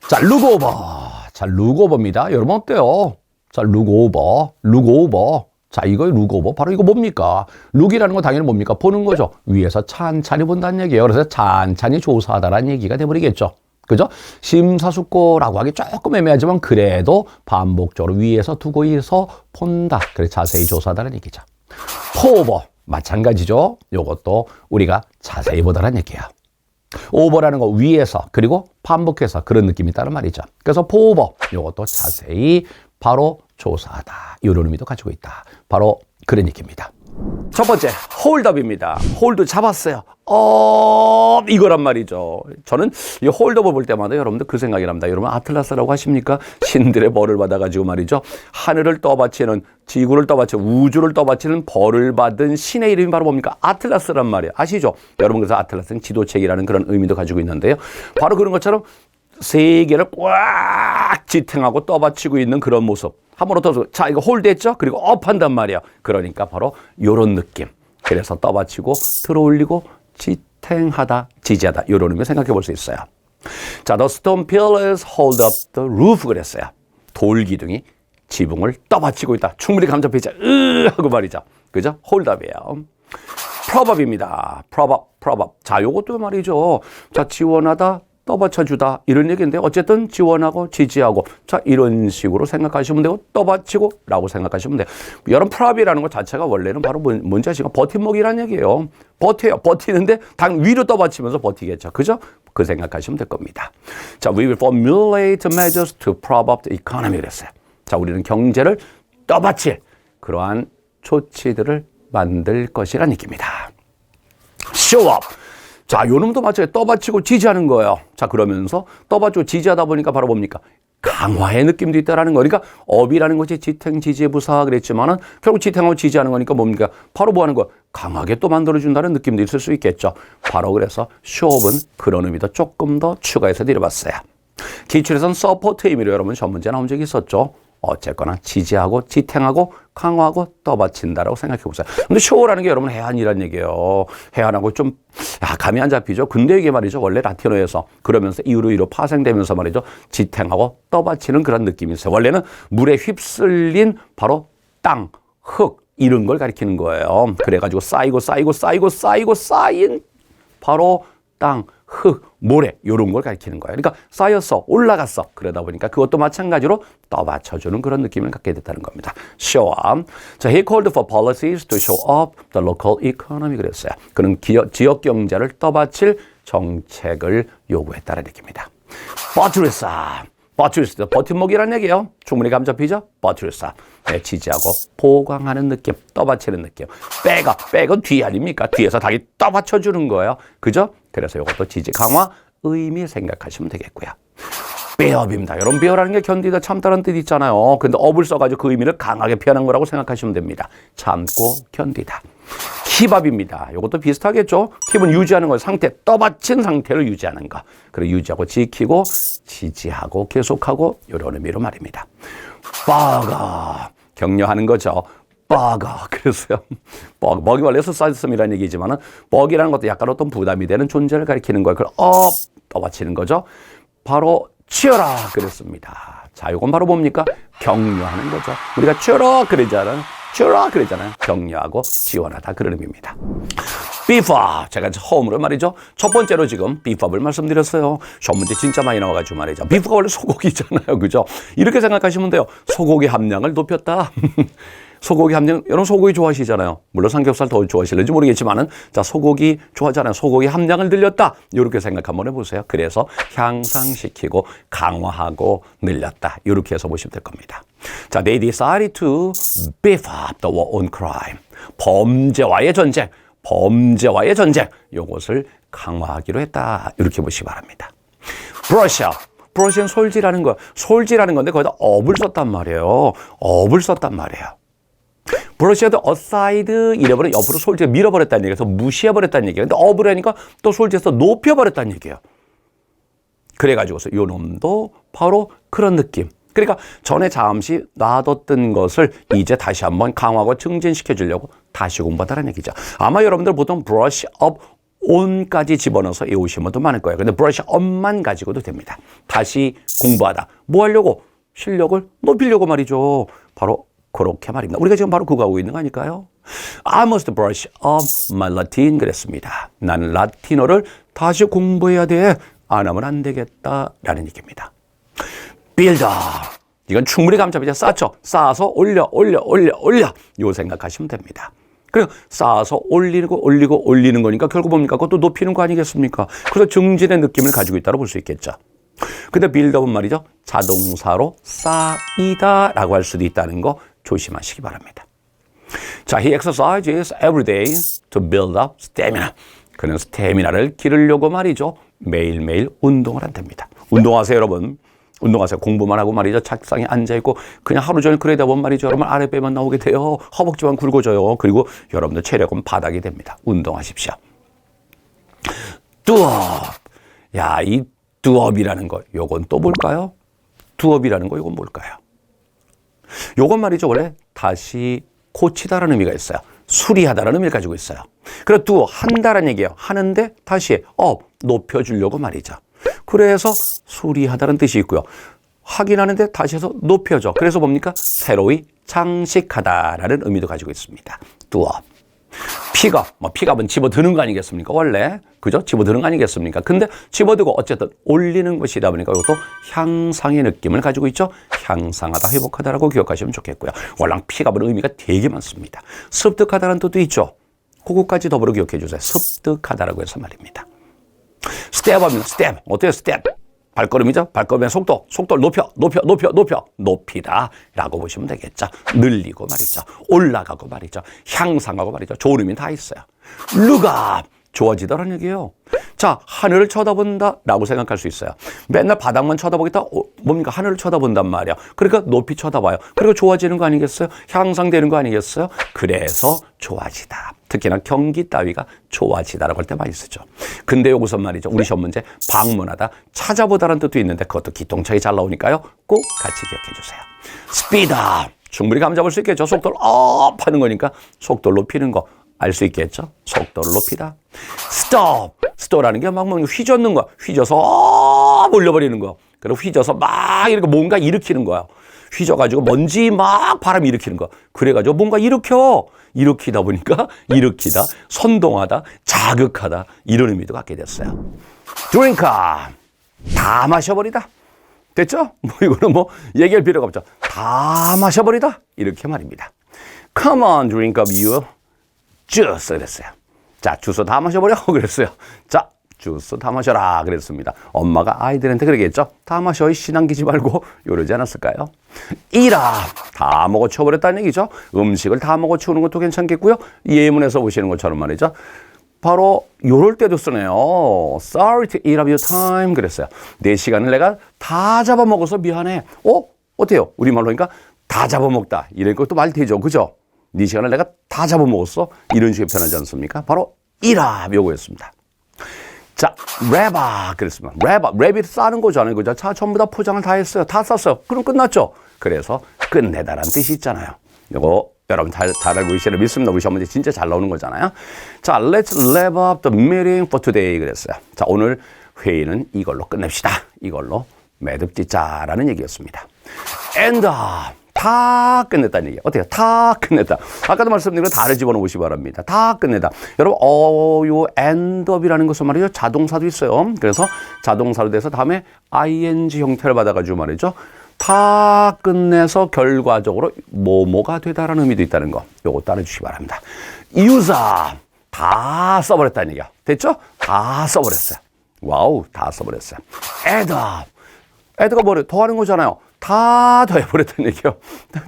자, 룩오버. 자, 룩오버입니다. 여러분 어때요? 자, 룩오버. 룩오버. 자, 이거 룩오버. 바로 이거 뭡니까? 룩이라는 건 당연히 뭡니까? 보는 거죠. 위에서 찬찬히 본다는 얘기예요. 그래서 찬찬히 조사하다라는 얘기가 돼버리겠죠. 그죠? 심사숙고라고 하기 조금 애매하지만 그래도 반복적으로 위에서 두고 있어 본다. 그래 자세히 조사하다는 얘기죠. 포오버 마찬가지죠. 요것도 우리가 자세히 보다는 얘기예요. 오버라는 거 위에서 그리고 반복해서 그런 느낌이 있다는 말이죠. 그래서 포오버 요것도 자세히 바로 조사하다. 이런 의미도 가지고 있다. 바로 그런 얘기입니다. 첫 번째, 홀드업입니다. 홀드 잡았어요. 이거란 말이죠. 저는 이 홀드업을 볼 때마다 여러분들 그 생각이 납니다. 여러분 아틀라스라고 하십니까? 신들의 벌을 받아가지고 말이죠. 하늘을 떠받치는, 지구를 떠받치는, 우주를 떠받치는 벌을 받은 신의 이름이 바로 뭡니까? 아틀라스란 말이에요. 아시죠? 여러분 그래서 아틀라스는 지도책이라는 그런 의미도 가지고 있는데요. 바로 그런 것처럼 세계를 꽉 지탱하고 떠받치고 있는 그런 모습. 한번 더, 자, 이거 홀드했죠? 그리고 업 한단 말이야. 그러니까 바로 요런 느낌. 그래서 떠받치고, 들어올리고, 지탱하다, 지지하다. 요런 의미 생각해 볼 수 있어요. 자, the stone pillars hold up the roof 그랬어요. 돌 기둥이 지붕을 떠받치고 있다. 충분히 감잡히자. 하고 말이죠. 그죠? hold up이에요. probab입니다. probab. 자, 요것도 말이죠. 자, 지원하다, 떠받쳐주다 이런 얘기인데 어쨌든 지원하고 지지하고 자 이런 식으로 생각하시면 되고 떠받치고 라고 생각하시면 돼요. 여러분 프랍이라는 것 자체가 원래는 바로 뭔지 아시죠? 버팀목이라는 얘기예요. 버텨요. 버티는데 당 위로 떠받치면서 버티겠죠. 그죠? 그 생각하시면 될 겁니다. 자, we will formulate measures to prop up the economy 그랬어요. 자, 우리는 경제를 떠받칠 그러한 조치들을 만들 것이라는 얘기입니다. show up. 자, 요 놈도 마찬가지로 떠받치고 지지하는 거예요. 자, 그러면서 떠받치고 지지하다 보니까 바로 뭡니까? 강화의 느낌도 있다라는 거. 그러니까 업이라는 것이 지탱, 지지의 부사 그랬지만은 결국 지탱하고 지지하는 거니까 뭡니까? 바로 뭐 하는 거? 강하게 또 만들어준다는 느낌도 있을 수 있겠죠. 바로 그래서 show업은 그런 의미도 조금 더 추가해서 드려봤어요. 기출에선 support 의미로 여러분 전 문제 나온 적이 있었죠. 어쨌거나 지지하고 지탱하고 강화하고 떠받친다라고 생각해 보세요. 근데 쇼라는 게 여러분 해안이란 얘기예요. 해안하고 좀 감이 안 잡히죠. 근데 이게 말이죠. 원래 라틴어에서 그러면서 이로 파생되면서 말이죠. 지탱하고 떠받치는 그런 느낌이 있어요. 원래는 물에 휩쓸린 바로 땅, 흙 이런 걸 가리키는 거예요. 그래가지고 쌓이고 쌓인 바로 땅, 흙, 모래 이런 걸 가리키는 거예요. 그러니까 쌓였어, 올라갔어. 그러다 보니까 그것도 마찬가지로 떠받쳐주는 그런 느낌을 갖게 됐다는 겁니다. Show up. 자, he called for policies to show up the local economy 그랬어요. 그는 지역 경제를 떠받칠 정책을 요구했다는 얘기입니다. 버티르사. 버티르사. 버팀목이라는 얘기예요. 충분히 감 잡히죠? 버티르사. 지지하고 보강하는 느낌, 떠받치는 느낌. 백은 뒤 아닙니까? 뒤에서 닭이 떠받쳐주는 거예요. 그죠? 그래서 이것도 지지 강화 의미 생각하시면 되겠고요. bear입니다. 여러분 bear라는 게 견디다 참다라는 뜻 있잖아요. 근데 업을 써가지고 그 의미를 강하게 표현한 거라고 생각하시면 됩니다. 참고 견디다. keepup입니다. 이것도 비슷하겠죠. keep은 유지하는 거, 상태, 떠받친 상태를 유지하는 거. 그리고 유지하고 지키고 지지하고 계속하고 이런 의미로 말입니다. bugger, 격려하는 거죠. bugger. 그래서요. bug이 원래 socialism이라는 얘기지만은 bug이라는 것도 약간 어떤 부담이 되는 존재를 가리키는 거예요. 그걸 떠받치는 거죠. 바로 치어라 그랬습니다. 자, 이건 바로 뭡니까? 격려하는 거죠. 우리가 치어라 그러잖아요. 격려하고 지원하다 그런 의미입니다. beef up. 제가 처음으로 말이죠. 첫 번째로 지금 beef up을 말씀드렸어요. 시험 문제 진짜 많이 나와가지고 말이죠. beef가 원래 소고기잖아요. 그죠? 이렇게 생각하시면 돼요. 소고기 함량을 높였다. 소고기 함량, 여러분 소고기 좋아하시잖아요. 물론 삼겹살 더 좋아하실는지 모르겠지만은, 자, 소고기 좋아하잖아요. 소고기 함량을 늘렸다. 이렇게 생각 한번 해보세요. 그래서 향상시키고 강화하고 늘렸다. 이렇게 해서 보시면 될 겁니다. 자, they decided to beef up the war on crime. 범죄와의 전쟁. 요것을 강화하기로 했다. 이렇게 보시기 바랍니다. brush up. brush는 솔질하는 거. 솔질하는 건데 거기다 업을 썼단 말이에요. 브러시아도 aside 이래버려 옆으로 솔직히 밀어버렸다는 얘기에서 무시해버렸다는 얘기예요. 근데 업을 하니까 또 솔직해서 높여버렸다는 얘기예요. 그래가지고서 요 놈도 바로 그런 느낌. 그러니까 전에 잠시 놔뒀던 것을 이제 다시 한번 강화하고 증진시켜 주려고 다시 공부하다는 얘기죠. 아마 여러분들 보통 brush up on까지 집어넣어서 외우신 분도 많을 거예요. 근데 brush up만 가지고도 됩니다. 다시 공부하다. 뭐 하려고? 실력을 높이려고 말이죠. 바로 그렇게 말입니다. 우리가 지금 바로 그거 하고 있는 거 아닐까요? I must brush up my Latin 그랬습니다. 나는 라틴어를 다시 공부해야 돼. 안 하면 안 되겠다라는 얘기입니다. build up. 이건 충분히 감잡이죠. 쌓죠. 쌓아서 올려. 요 생각하시면 됩니다. 그리고 쌓아서 올리는 거니까 결국 뭡니까? 그것도 높이는 거 아니겠습니까? 그래서 증진의 느낌을 가지고 있다고 볼 수 있겠죠. 근데 build up은 말이죠. 자동사로 쌓이다 라고 할 수도 있다는 거 조심하시기 바랍니다. 자, he exercises every day to build up stamina. 그는 스태미나를 기르려고 말이죠. 매일매일 운동을 한답니다. 운동하세요, 여러분. 운동하세요. 공부만 하고 말이죠. 책상에 앉아있고 그냥 하루 종일 그러다 보면 말이죠. 여러분 아랫배만 나오게 돼요. 허벅지만 굵어져요. 그리고 여러분들 체력은 바닥이 됩니다. 운동하십시오. do up. 야, 이 do up이라는 거, 요건 또 뭘까요? do up이라는 거, 요건 뭘까요? 요건 말이죠. 원래 다시 고치다라는 의미가 있어요. 수리하다라는 의미를 가지고 있어요. 그래서 do, 한다라는 얘기예요. 하는데 다시 up, 높여주려고 말이죠. 그래서 수리하다는 뜻이 있고요. 하긴 하는데 다시 해서 높여줘. 그래서 뭡니까? 새로이 장식하다라는 의미도 가지고 있습니다. do up. 픽업은 집어드는 거 아니겠습니까? 원래. 그죠? 집어드는 거 아니겠습니까? 근데 집어들고 어쨌든 올리는 것이다 보니까 이것도 향상의 느낌을 가지고 있죠? 향상하다, 회복하다라고 기억하시면 좋겠고요. 월랑 픽업은 의미가 되게 많습니다. 습득하다라는 뜻도 있죠? 그거까지 더불어 기억해 주세요. 습득하다라고 해서 말입니다. 스텝업입니다. 스텝. 어때요? 스텝. 발걸음이죠? 발걸음의 속도를 높이다 라고 보시면 되겠죠. 늘리고 말이죠. 올라가고 말이죠. 향상하고 말이죠. 좋은 의미 다 있어요. 룩업, 좋아지다라는 얘기예요. 자, 하늘을 쳐다본다 라고 생각할 수 있어요. 맨날 바닥만 쳐다보겠다? 뭡니까? 하늘을 쳐다본단 말이야. 그러니까 높이 쳐다봐요. 그리고 좋아지는 거 아니겠어요? 향상되는 거 아니겠어요? 그래서 좋아지다. 특히나 경기 따위가 좋아지다라고 할 때 많이 쓰죠. 근데 여기서 말이죠. 우리 시험 문제 방문하다, 찾아보다라는 뜻도 있는데 그것도 기통차게 잘 나오니까요. 꼭 같이 기억해 주세요. 스피드업. 충분히 감잡을 수 있겠죠. 속도를 업 하는 거니까 속도를 높이는 거 알 수 있겠죠. 속도를 높이다. 스톱. 스톱라는 게 막 휘젓는 거야. 휘져서 올려버리는 거. 그리고 휘져서 막 이렇게 뭔가 일으키는 거야. 휘져가지고 먼지 막 바람 일으키는 거. 그래가지고 뭔가 일으키다 보니까 일으키다, 선동하다, 자극하다 이런 의미도 갖게 됐어요. 드링크. 다 마셔버리다. 됐죠? 이거는 얘기할 필요가 없죠. 다 마셔버리다. 이렇게 말입니다. Come on, drink up your juice. 그랬어요. 자, 주스 다 마셔버려. 그랬어요. 자, 주스 다 마셔라. 그랬습니다. 엄마가 아이들한테 그러겠죠. 다 마셔. 신앙기지 말고. 이러지 않았을까요? 이라. 다 먹어 치워버렸다는 얘기죠. 음식을 다 먹어 치우는 것도 괜찮겠고요. 예문에서 보시는 것처럼 말이죠. 바로 요럴 때도 쓰네요. Sorry to eat up your time. 그랬어요. 내 시간을 내가 다 잡아먹어서 미안해. 어때요? 우리말로 하니까 다 잡아먹다. 이런 것도 말 되죠. 그죠? 네 시간을 내가 다 잡아먹었어. 이런 식의 표현하지 않습니까? 바로 eat up 요거였습니다. 자, wrap up 그랬습니다. 랩이 싸는 거잖아요. 그죠? 자, 전부 다 포장을 다 했어요. 다 쌌어요. 그럼 끝났죠? 그래서 끝내다라는 뜻이 있잖아요. 요거 여러분 잘 알고 계시는 믿습니다. 우리 시험 문제 진짜 잘 나오는 거잖아요. 자, let's wrap up the meeting for today 그랬어요. 자, 오늘 회의는 이걸로 끝냅시다. 이걸로 매듭 짓자라는 얘기였습니다. end up. 다 끝냈다는 얘기예요. 어때요? 다 끝냈다. 아까도 말씀드린 거 다를 집어넣으시기 바랍니다. 다 끝내다. 여러분, 요 end up이라는 것은 말이죠. 자동사도 있어요. 그래서 자동사로 돼서 다음에 ing 형태를 받아가지고 말이죠. 다 끝내서 결과적으로 뭐뭐가 되다라는 의미도 있다는 거. 요거 따라주시기 바랍니다. use up. 다 써버렸다는 얘기야. 됐죠? 다 써버렸어요. 와우, 다 써버렸어요. add up. add가 뭐래? 더하는 거잖아요. 다 더해버렸다는 얘기요.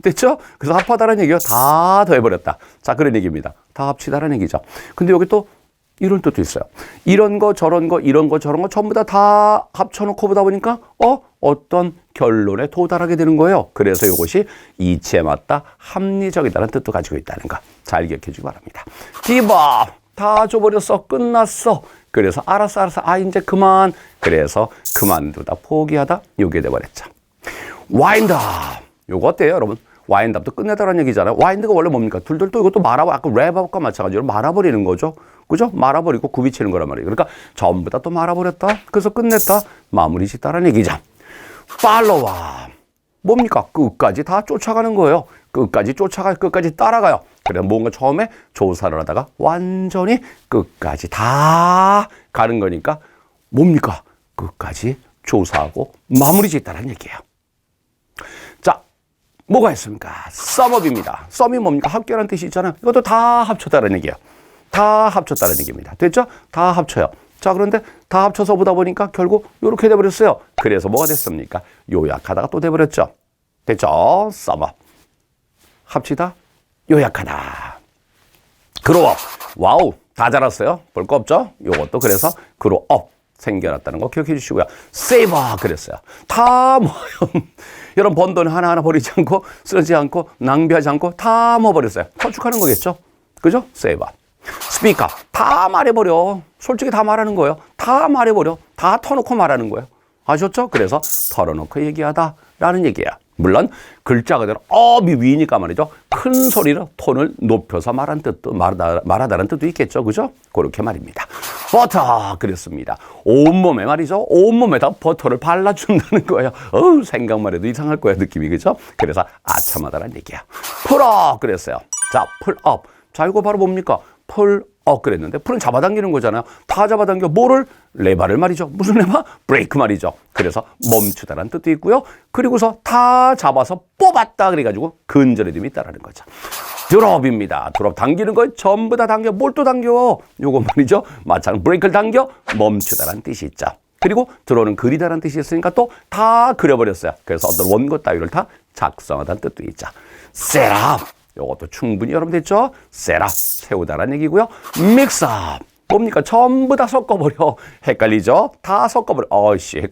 됐죠? 그래서 합하다라는 얘기요. 다 더해버렸다. 자, 그런 얘기입니다. 다 합치다라는 얘기죠. 근데 여기 또 이런 뜻도 있어요. 이런 거, 저런 거, 이런 거, 저런 거 전부 다 합쳐놓고 보다 보니까 어떤 결론에 도달하게 되는 거예요. 그래서 이것이 이치에 맞다, 합리적이다라는 뜻도 가지고 있다는 거. 잘 기억해 주기 바랍니다. give up. 다 줘버렸어. 끝났어. 그래서 알았어. 이제 그만. 그래서 그만두다, 포기하다. 요게 돼버렸죠. wind up. 요거 어때요, 여러분? wind up도 끝내다라는 얘기잖아요. wind가 원래 뭡니까? 둘 또 이것도 아까 wrap up과 마찬가지로 말아버리는 거죠. 그죠? 말아버리고 굽이치는 거란 말이에요. 그러니까 전부 다 또 말아버렸다. 그래서 끝냈다. 마무리 짓다라는 얘기죠. follow up. 뭡니까? 끝까지 다 쫓아가는 거예요. 끝까지 따라가요. 그래서 뭔가 처음에 조사를 하다가 완전히 끝까지 다 가는 거니까 뭡니까? 끝까지 조사하고 마무리 짓다라는 얘기예요. 자, 뭐가 있습니까? 썸업입니다. 썸이 뭡니까? 합계라는 뜻이 있잖아요. 이것도 다 합쳤다는 얘기예요. 다 합쳤다는 얘기입니다. 됐죠? 다 합쳐요. 자, 그런데 다 합쳐서 보다 보니까 결국 이렇게 돼버렸어요. 그래서 뭐가 됐습니까? 요약하다가 또 돼버렸죠. 됐죠? 썸업. 합치다, 요약하다. 그로업. 와우, 다 잘했어요. 볼 거 없죠? 요것도 그래서 그로업. 생겨났다는 거 기억해 주시고요. 세이버 그랬어요. 다 모아요. 여러분 번 돈 하나하나 버리지 않고 쓰지 않고 낭비하지 않고 다 모아버렸어요. 저축하는 거겠죠? 그죠? 세이버. 스피커. 다 말해버려. 솔직히 다 말하는 거예요. 다 말해버려. 다 터놓고 말하는 거예요. 아셨죠? 그래서 털어놓고 얘기하다라는 얘기예요. 물론 글자 그대로 업이 위니까 말이죠. 큰 소리로 톤을 높여서 말하다는 뜻도 있겠죠. 그죠? 그렇게 말입니다. 버터 그랬습니다. 온몸에 말이죠. 온몸에다 버터를 발라준다는 거예요. 생각만 해도 이상할 거예요. 느낌이. 그죠? 그래서 아참하다라는 얘기야. 풀업 그랬어요. 자, 풀업. 자, 이거 바로 뭡니까? pull up 그랬는데 풀은 잡아당기는 거잖아요. 다 잡아당겨 뭐를? 레바를 말이죠. 무슨 레바? 브레이크 말이죠. 그래서 멈추다라는 뜻도 있고요. 그리고서 다 잡아서 뽑았다 그래가지고 근절해됨이 있다라는 거죠. 드롭입니다. 드롭 당기는 거 전부 다 당겨. 뭘 또 당겨? 요거 말이죠. 마찬가지로 브레이크를 당겨 멈추다라는 뜻이 있죠. 그리고 드로는 그리다라는 뜻이 있으니까 또 다 그려버렸어요. 그래서 어떤 원고 따위를 다 작성하다는 뜻도 있죠. set up. 요것도 충분히 여러분 됐죠? set up. 세우다라는 얘기고요. mix up. 뭡니까? 전부 다 섞어버려. 헷갈리죠? 다 섞어버려.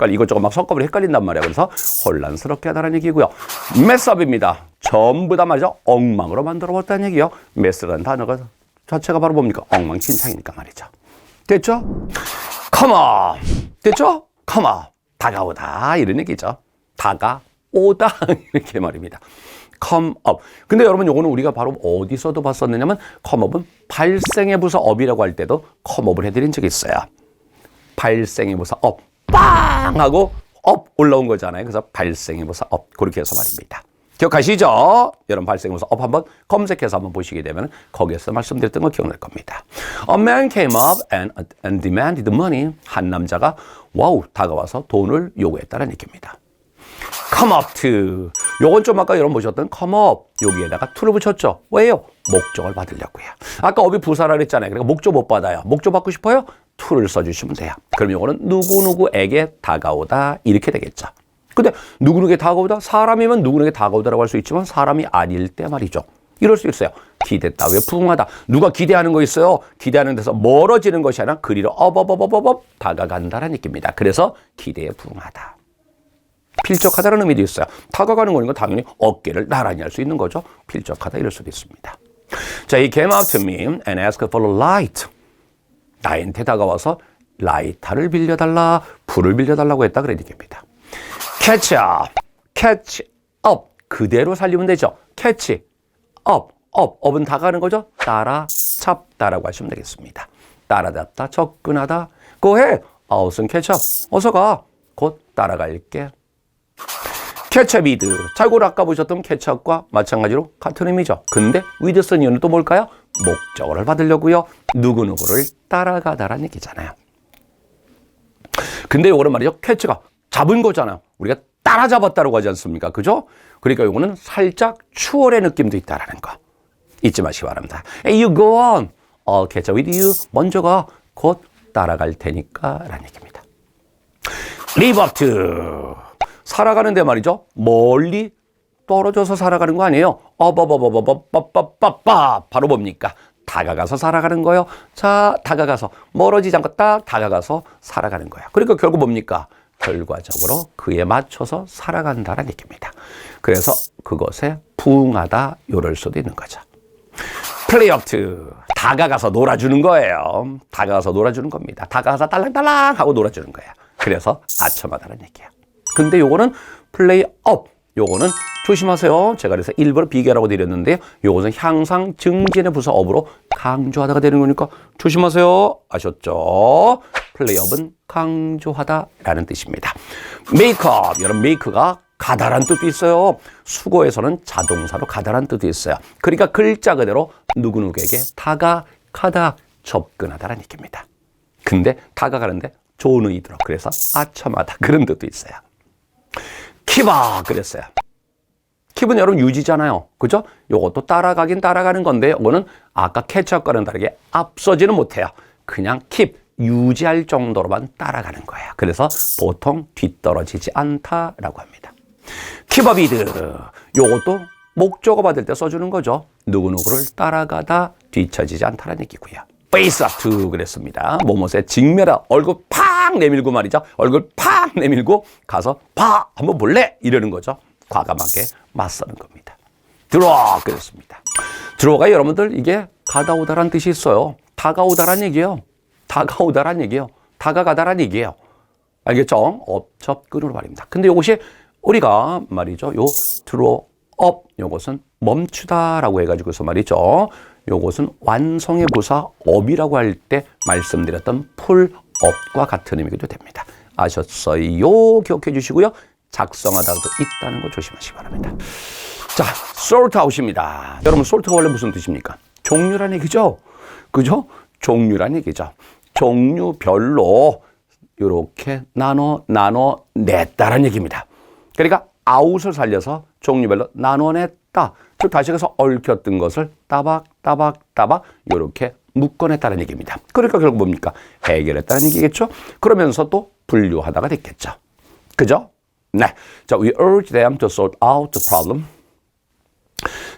이것저것 막 섞어버려. 헷갈린단 말이야. 그래서 혼란스럽게 하다라는 얘기고요. mess up입니다. 전부 다 말이죠. 엉망으로 만들어버렸다는 얘기요. mess라는 단어가 자체가 바로 뭡니까? 엉망진창이니까 말이죠. 됐죠? come on. 됐죠? come on. 다가오다. 이런 얘기죠. 다가오다. 이렇게 말입니다. come up. 근데 여러분 요거는 우리가 바로 어디서도 봤었느냐면 come up은 발생의 부사 up이라고 할 때도 come up을 해드린 적이 있어요. 발생의 부사 up. 빵! 하고 up 올라온 거잖아요. 그래서 발생의 부사 up. 그렇게 해서 말입니다. 기억하시죠? 여러분 발생의 부사 up 한번 검색해서 한번 보시게 되면 거기에서 말씀드렸던 거 기억날 겁니다. A man came up and demanded money. 한 남자가 다가와서 돈을 요구했다는 얘기입니다. come up to. 요건 좀 아까 여러분 보셨던 come up. 여기에다가 to를 붙였죠. 왜요? 목적을 받으려고요. 아까 up이 부사라 그랬잖아요. 그러니까 목적 못 받아요. 목적 받고 싶어요? to를 써주시면 돼요. 그럼 요거는 누구누구에게 다가오다 이렇게 되겠죠. 근데 누구누구에게 다가오다? 사람이면 누구누구에게 다가오다라고 할 수 있지만 사람이 아닐 때 말이죠. 이럴 수 있어요. 기대다, 왜 부응하다. 누가 기대하는 거 있어요? 기대하는 데서 멀어지는 것이 아니라 그리로 업 다가간다라는 얘기입니다. 그래서 기대에 부응하다. 필적하다는 의미도 있어요. 다가가는 거니까 당연히 어깨를 나란히 할 수 있는 거죠. 필적하다 이럴 수도 있습니다. 자, he came up to me and asked for a light. 나한테 다가와서 라이터를 빌려달라, 불을 빌려달라고 했다 그런 얘기입니다. catch up. 그대로 살리면 되죠. catch up. up은 다가가는 거죠. 따라잡다라고 하시면 되겠습니다. 따라잡다, 접근하다. go ahead. out은 catch up. 어서 가. 곧 따라갈게. catch up with. 자, 이걸 아까 보셨던 catch up과 마찬가지로 같은 의미죠. 근데 with 쓴 이유는 또 뭘까요? 목적어를 받으려고요. 누구누구를 따라가다라는 얘기잖아요. 근데 요거는 말이죠. catch가 잡은 거잖아요. 우리가 따라잡았다고 하지 않습니까? 그죠? 그러니까 요거는 살짝 추월의 느낌도 있다라는 거. 잊지 마시기 바랍니다. Hey, you go on. I'll catch up with you. 먼저 가. 곧 따라갈 테니까 라는 얘기입니다. live up to. 살아가는데 말이죠. 멀리 떨어져서 살아가는 거 아니에요. 바로 뭡니까? 다가가서 살아가는 거예요. 자, 다가가서 멀어지지 않고 딱 다가가서 살아가는 거예요. 그러니까 결국 뭡니까? 결과적으로 그에 맞춰서 살아간다는 얘기입니다. 그래서 그것에 부응하다 이럴 수도 있는 거죠. play up to. 다가가서 놀아주는 거예요. 다가가서 놀아주는 겁니다. 다가가서 딸랑딸랑 하고 놀아주는 거예요. 그래서 아첨하다는 얘기예요. 근데 요거는 play up. 요거는 조심하세요. 제가 그래서 일부러 비교라고 드렸는데요. 요것은 향상 증진의 부사 up으로 강조하다가 되는 거니까 조심하세요. 아셨죠? play up은 강조하다라는 뜻입니다. make up. 여러분 make가 가다란 뜻도 있어요. 수거에서는 자동사로 가다란 뜻도 있어요. 그러니까 글자 그대로 누구누구에게 다가가다, 접근하다라는 얘기입니다. 근데 다가가는데 좋은 의도로 그래서 아첨하다 그런 뜻도 있어요. keep up 그랬어요. keep은 여러분 유지잖아요. 그죠? 요것도 따라가긴 따라가는 건데 이거는 아까 catchup과는 다르게 앞서지는 못해요. 그냥 keep 유지할 정도로만 따라가는 거예요. 그래서 보통 뒤떨어지지 않다라고 합니다. keep up with. 요것도 목적어 받을 때 써주는 거죠. 누구누구를 따라가다 뒤처지지 않다라는 얘기고요. face up to 그랬습니다. 뭐뭐에 직면하다. 얼굴 팍 내밀고 말이죠. 얼굴 팍 내밀고 가서 봐 한번 볼래? 이러는 거죠. 과감하게 맞서는 겁니다. draw 그랬습니다. draw가 여러분들 이게 가다 오다라는 뜻이 있어요. 다가오다라는 얘기예요. 다가오다라는 얘기예요. 다가가다라는 얘기예요. 알겠죠? 접근으로 말입니다. 근데 이것이 우리가 말이죠. 요 draw up 요것은 멈추다라고 해가지고서 말이죠. 요것은 완성의 부사 up이라고 할 때 말씀드렸던 pull up과 같은 의미도 됩니다. 아셨어요? 기억해 주시고요. 작성하다도 있다는 거 조심하시기 바랍니다. 자, sort out입니다. 여러분 sort가 원래 무슨 뜻입니까? 종류라는 얘기죠. 그죠? 종류란 얘기죠. 종류별로 이렇게 나눠냈다는 얘기입니다. 그러니까 out을 살려서 종류별로 나눠냈다. 즉 다시 해서 얽혔던 것을 따박따박 이렇게 묶어냈다는 얘기입니다. 그러니까 결국 뭡니까? 해결했다는 얘기겠죠? 그러면서 또 분류하다가 됐겠죠. 그죠? 네. 자, we urge them to sort out the problem.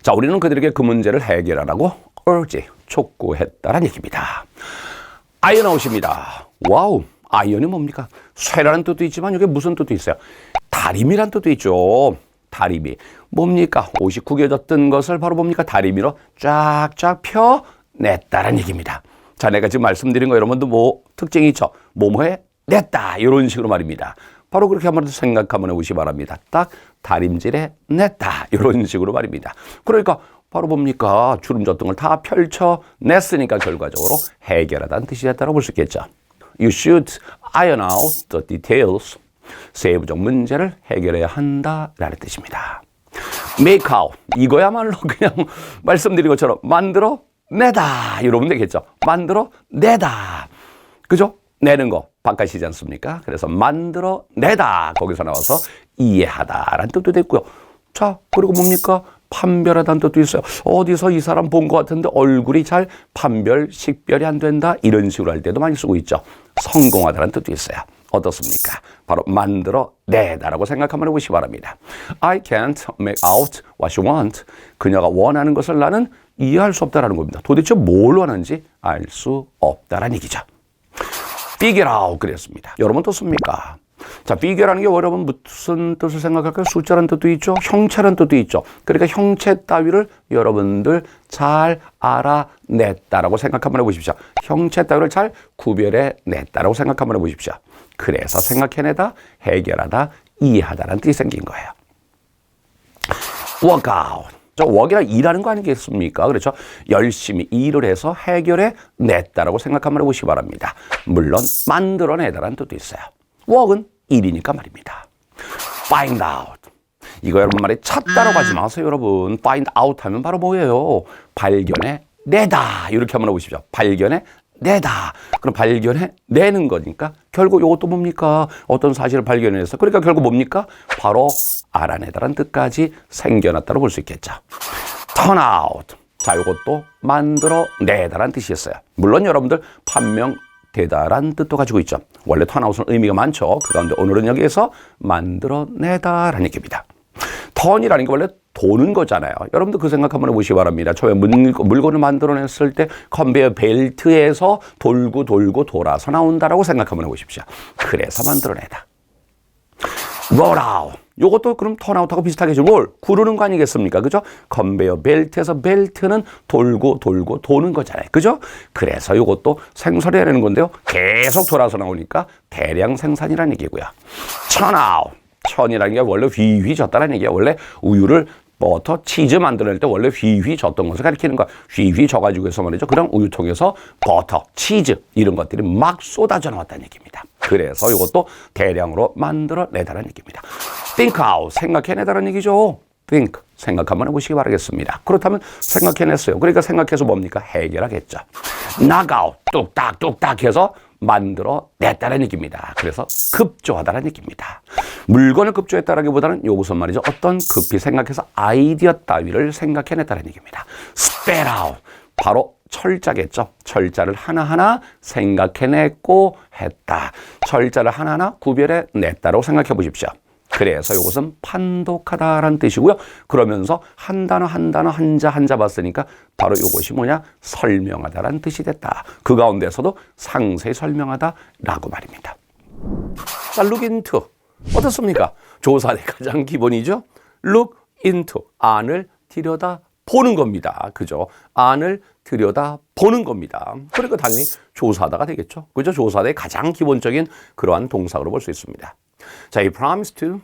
자, 우리는 그들에게 그 문제를 해결하라고 urge, 촉구했다는 얘기입니다. iron out입니다. 와우. 아이언이 뭡니까? 쇠라는 뜻도 있지만 이게 무슨 뜻도 있어요? 다리미란 뜻도 있죠. 다리미. 뭡니까? 옷이 구겨졌던 것을 바로 뭡니까? 다리미로 쫙쫙 펴냈다는 얘기입니다. 자, 내가 지금 말씀드린 거 여러분도 뭐 특징이 있죠? 뭐뭐해? 냈다. 이런 식으로 말입니다. 바로 그렇게 한번 생각 한번 해보시기 바랍니다. 딱 다림질에 냈다. 이런 식으로 말입니다. 그러니까 바로 뭡니까? 주름 졌던 걸 다 펼쳐냈으니까 결과적으로 해결하다는 뜻이 됐다고 볼 수 있겠죠. You should iron out the details. 세부적 문제를 해결해야 한다라는 뜻입니다. Make out. 이거야말로 그냥 말씀드린 것처럼 만들어 내다. 이러면 되겠죠. 만들어 내다. 그죠? 내는 거 바깥이지 않습니까? 그래서 만들어 내다. 거기서 나와서 이해하다라는 뜻도 됐고요. 자, 그리고 뭡니까? 판별하다는 뜻도 있어요. 어디서 이 사람 본 것 같은데 얼굴이 잘 판별, 식별이 안 된다. 이런 식으로 할 때도 많이 쓰고 있죠. 성공하다는 뜻도 있어요. 어떻습니까? 바로 만들어 내다라고 생각 한번 해보시기 바랍니다. I can't make out what you want. 그녀가 원하는 것을 나는 이해할 수 없다라는 겁니다. 도대체 뭘 원하는지 알 수 없다라는 얘기죠. figure out 그랬습니다. 여러분 어떻습니까? 자, figure라는 게 여러분 무슨 뜻을 생각할까요? 숫자라는 뜻도 있죠. 형체라는 뜻도 있죠. 그러니까 형체 따위를 여러분들 잘 알아냈다라고 생각 한번 해보십시오. 형체 따위를 잘 구별해냈다라고 생각 한번 해보십시오. 그래서 생각해내다, 해결하다, 이해하다라는 뜻이 생긴 거예요. work out. 저 work이란 일하는 거 아니겠습니까? 그렇죠? 열심히 일을 해서 해결해냈다라고 생각 한번 해보시기 바랍니다. 물론 만들어내다라는 뜻도 있어요. work은 일이니까 말입니다. find out. 이거 여러분 말에 찾다라고 하지 마세요, 여러분. find out 하면 바로 뭐예요? 발견해내다. 이렇게 한번 해보십시오. 발견해내다. 그럼 발견해내는 거니까 결국 이것도 뭡니까? 어떤 사실을 발견해서 그러니까 결국 뭡니까? 바로 알아내다라는 뜻까지 생겨났다고 볼 수 있겠죠. turn out. 자, 이것도 만들어내다라는 뜻이었어요. 물론 여러분들 판명되다라는 뜻도 가지고 있죠. 원래 turn out은 의미가 많죠. 그 가운데 오늘은 여기에서 만들어내다라는 얘기입니다. turn이라는 게 원래 도는 거잖아요. 여러분도 그 생각 한번 해보시기 바랍니다. 처음에 물건을 만들어냈을 때 컨베이어 벨트에서 돌고 돌아서 나온다라고 생각 한번 해보십시오. 그래서 만들어내다. roll out. 요것도 그럼 턴아웃하고 비슷하게 뭘 구르는 거 아니겠습니까? 그죠? 컨베이어 벨트에서 벨트는 돌고 도는 거잖아요. 그죠? 그래서 요것도 생산을 해내는 건데요. 계속 돌아서 나오니까 대량 생산이라는 얘기고요. churn out. churn이라는 게 원래 휘휘 젓다라는 얘기야. 원래 우유를 버터, 치즈 만들어낼 때 원래 휘휘 젓던 것을 가리키는 거야. 휘휘 져가지고 해서 말이죠. 그럼 우유통에서 버터, 치즈 이런 것들이 막 쏟아져 나왔다는 얘기입니다. 그래서 이것도 대량으로 만들어내다라는 얘기입니다. think out, 생각해내다라는 얘기죠. think, 생각 한번 해보시기 바라겠습니다. 그렇다면 생각해냈어요. 그러니까 생각해서 뭡니까? 해결하겠죠. knock out, 뚝딱 해서 만들어냈다는 얘기입니다. 그래서 급조하다는 얘기입니다. 물건을 급조했다라기보다는 요것은 말이죠. 어떤 급히 생각해서 아이디어 따위를 생각해냈다는 얘기입니다. spell out, 바로 철자겠죠. 철자를 하나하나 생각해냈고 했다. 철자를 하나하나 구별해냈다라고 생각해 보십시오. 그래서 이것은 판독하다라는 뜻이고요. 그러면서 한 단어 한자 봤으니까 바로 이것이 뭐냐? 설명하다라는 뜻이 됐다. 그 가운데서도 상세히 설명하다라고 말입니다. 자, look into. 어떻습니까? 조사의 가장 기본이죠. look into. 안을 들여다 보는 겁니다. 그죠? 안을 들여다 보는 겁니다. 그러니까 당연히 조사하다가 되겠죠. 그죠? 조사의 가장 기본적인 그러한 동사로 볼 수 있습니다. 자, he promised to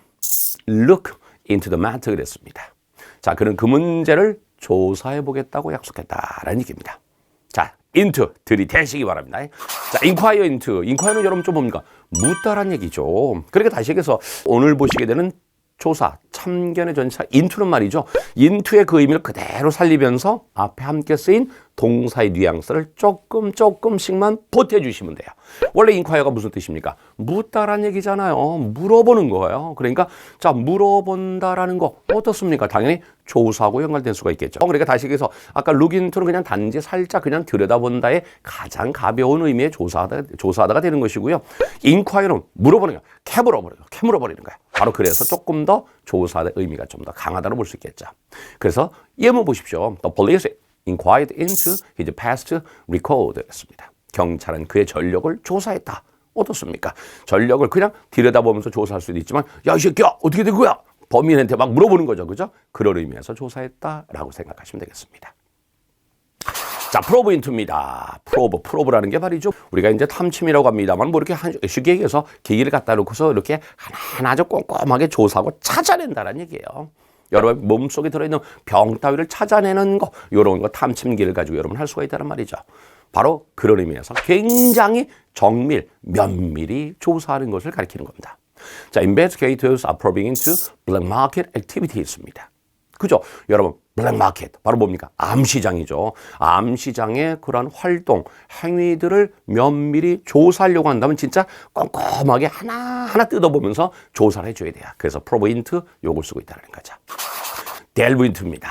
look into the matter 그랬습니다. 자, 그는 그 문제를 조사해 보겠다고 약속했다라는 얘기입니다. 자, into 들이대시기 바랍니다. 자, inquire into. inquire는 여러분 좀 뭡니까? 묻다란 얘기죠. 그러니까 다시 얘기해서 오늘 보시게 되는 조사, 참견의 전치사 into는 말이죠. into의 그 의미를 그대로 살리면서 앞에 함께 쓰인 동사의 뉘앙스를 조금씩만 보태주시면 돼요. 원래 inquire가 무슨 뜻입니까? 묻다라는 얘기잖아요. 물어보는 거예요. 그러니까 자, 물어본다라는 거 어떻습니까? 당연히 조사하고 연관될 수가 있겠죠. 그러니까 다시 얘기해서 아까 look into는 그냥 단지 살짝 그냥 들여다본다의 가장 가벼운 의미의 조사하다가 되는 것이고요. inquire는 물어보는 거야. 캐물어버리는 거야. 바로 그래서 조금 더 조사의 의미가 좀 더 강하다고 볼 수 있겠죠. 그래서 예문 보십시오. The police inquired into his past record였습니다. 경찰은 그의 전력을 조사했다. 어떻습니까? 전력을 그냥 들여다보면서 조사할 수도 있지만 야, 이 새끼야 어떻게 된 거야? 범인한테 막 물어보는 거죠. 그죠? 그런 의미에서 조사했다라고 생각하시면 되겠습니다. 자, 프로브 인투입니다. 프로브라는 게 말이죠. 우리가 이제 탐침이라고 합니다만 뭐 이렇게 쉽게 얘기해서 기기를 갖다 놓고서 이렇게 하나하나 좀 꼼꼼하게 조사하고 찾아낸다는 얘기예요. 여러분 몸속에 들어있는 병 따위를 찾아내는 거, 이런 거 탐침기를 가지고 여러분 할 수가 있다는 말이죠. 바로 그런 의미에서 굉장히 면밀히 조사하는 것을 가리키는 겁니다. 자, investigators are probing into black market activities입니다. 그죠? 여러분, 블랙마켓 바로 뭡니까? 암시장이죠. 암시장의 그러한 활동, 행위들을 면밀히 조사하려고 한다면 진짜 꼼꼼하게 하나하나 뜯어보면서 조사를 해줘야 돼요. 그래서 probe into 요걸 쓰고 있다는 거죠. delve into입니다.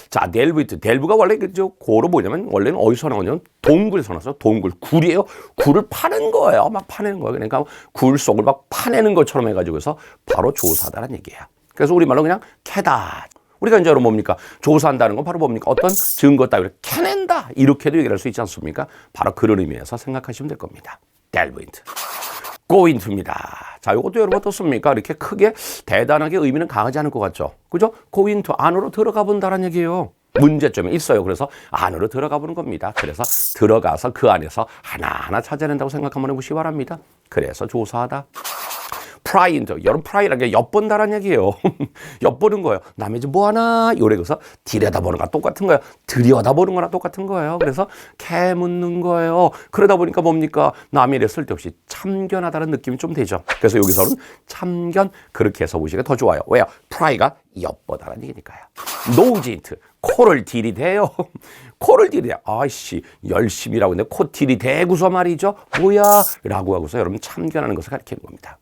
자, delve가 원래 고로 뭐냐면 원래는 어디서 나오냐면 동굴에서 나서 굴이에요. 굴을 파는 거예요. 막 파내는 거예요. 그러니까 굴 속을 막 파내는 것처럼 해가지고서 바로 조사다라는 얘기예요. 그래서 우리말로 그냥 캐다. 우리가 이제 여러분 뭡니까? 조사한다는 건 바로 뭡니까? 어떤 증거 따위를 캐낸다. 이렇게도 얘기를 할 수 있지 않습니까? 바로 그런 의미에서 생각하시면 될 겁니다. delve into. go into입니다. 자, 이것도 여러분 어떻습니까? 이렇게 크게 대단하게 의미는 강하지 않을 것 같죠? 그죠? go into, 안으로 들어가 본다는 얘기예요. 문제점이 있어요. 그래서 안으로 들어가 보는 겁니다. 그래서 들어가서 그 안에서 하나하나 찾아낸다고 생각 한번 해보시기 바랍니다. 그래서 조사하다. pry into. 여러분, pry라는 게 엿본다라는 얘기예요. 엿보는 거예요. 남의 집 뭐 하나? 요래 그래서 들여다보는 거랑 똑같은 거예요. 들여다보는 거랑 똑같은 거예요. 그래서 캐묻는 거예요. 그러다 보니까 뭡니까? 남의 일에 쓸데없이 참견하다는 느낌이 좀 되죠. 그래서 여기서는 참견 그렇게 해서 보시기가 더 좋아요. 왜요? pry가 엿보다라는 얘기니까요. nose into. 코를 들이대요. 코를 들이대. 아이씨, 열심히라고 했는데 코 들이대고서 말이죠. 뭐야? 라고 하고서 여러분 참견하는 것을 가리키는 겁니다.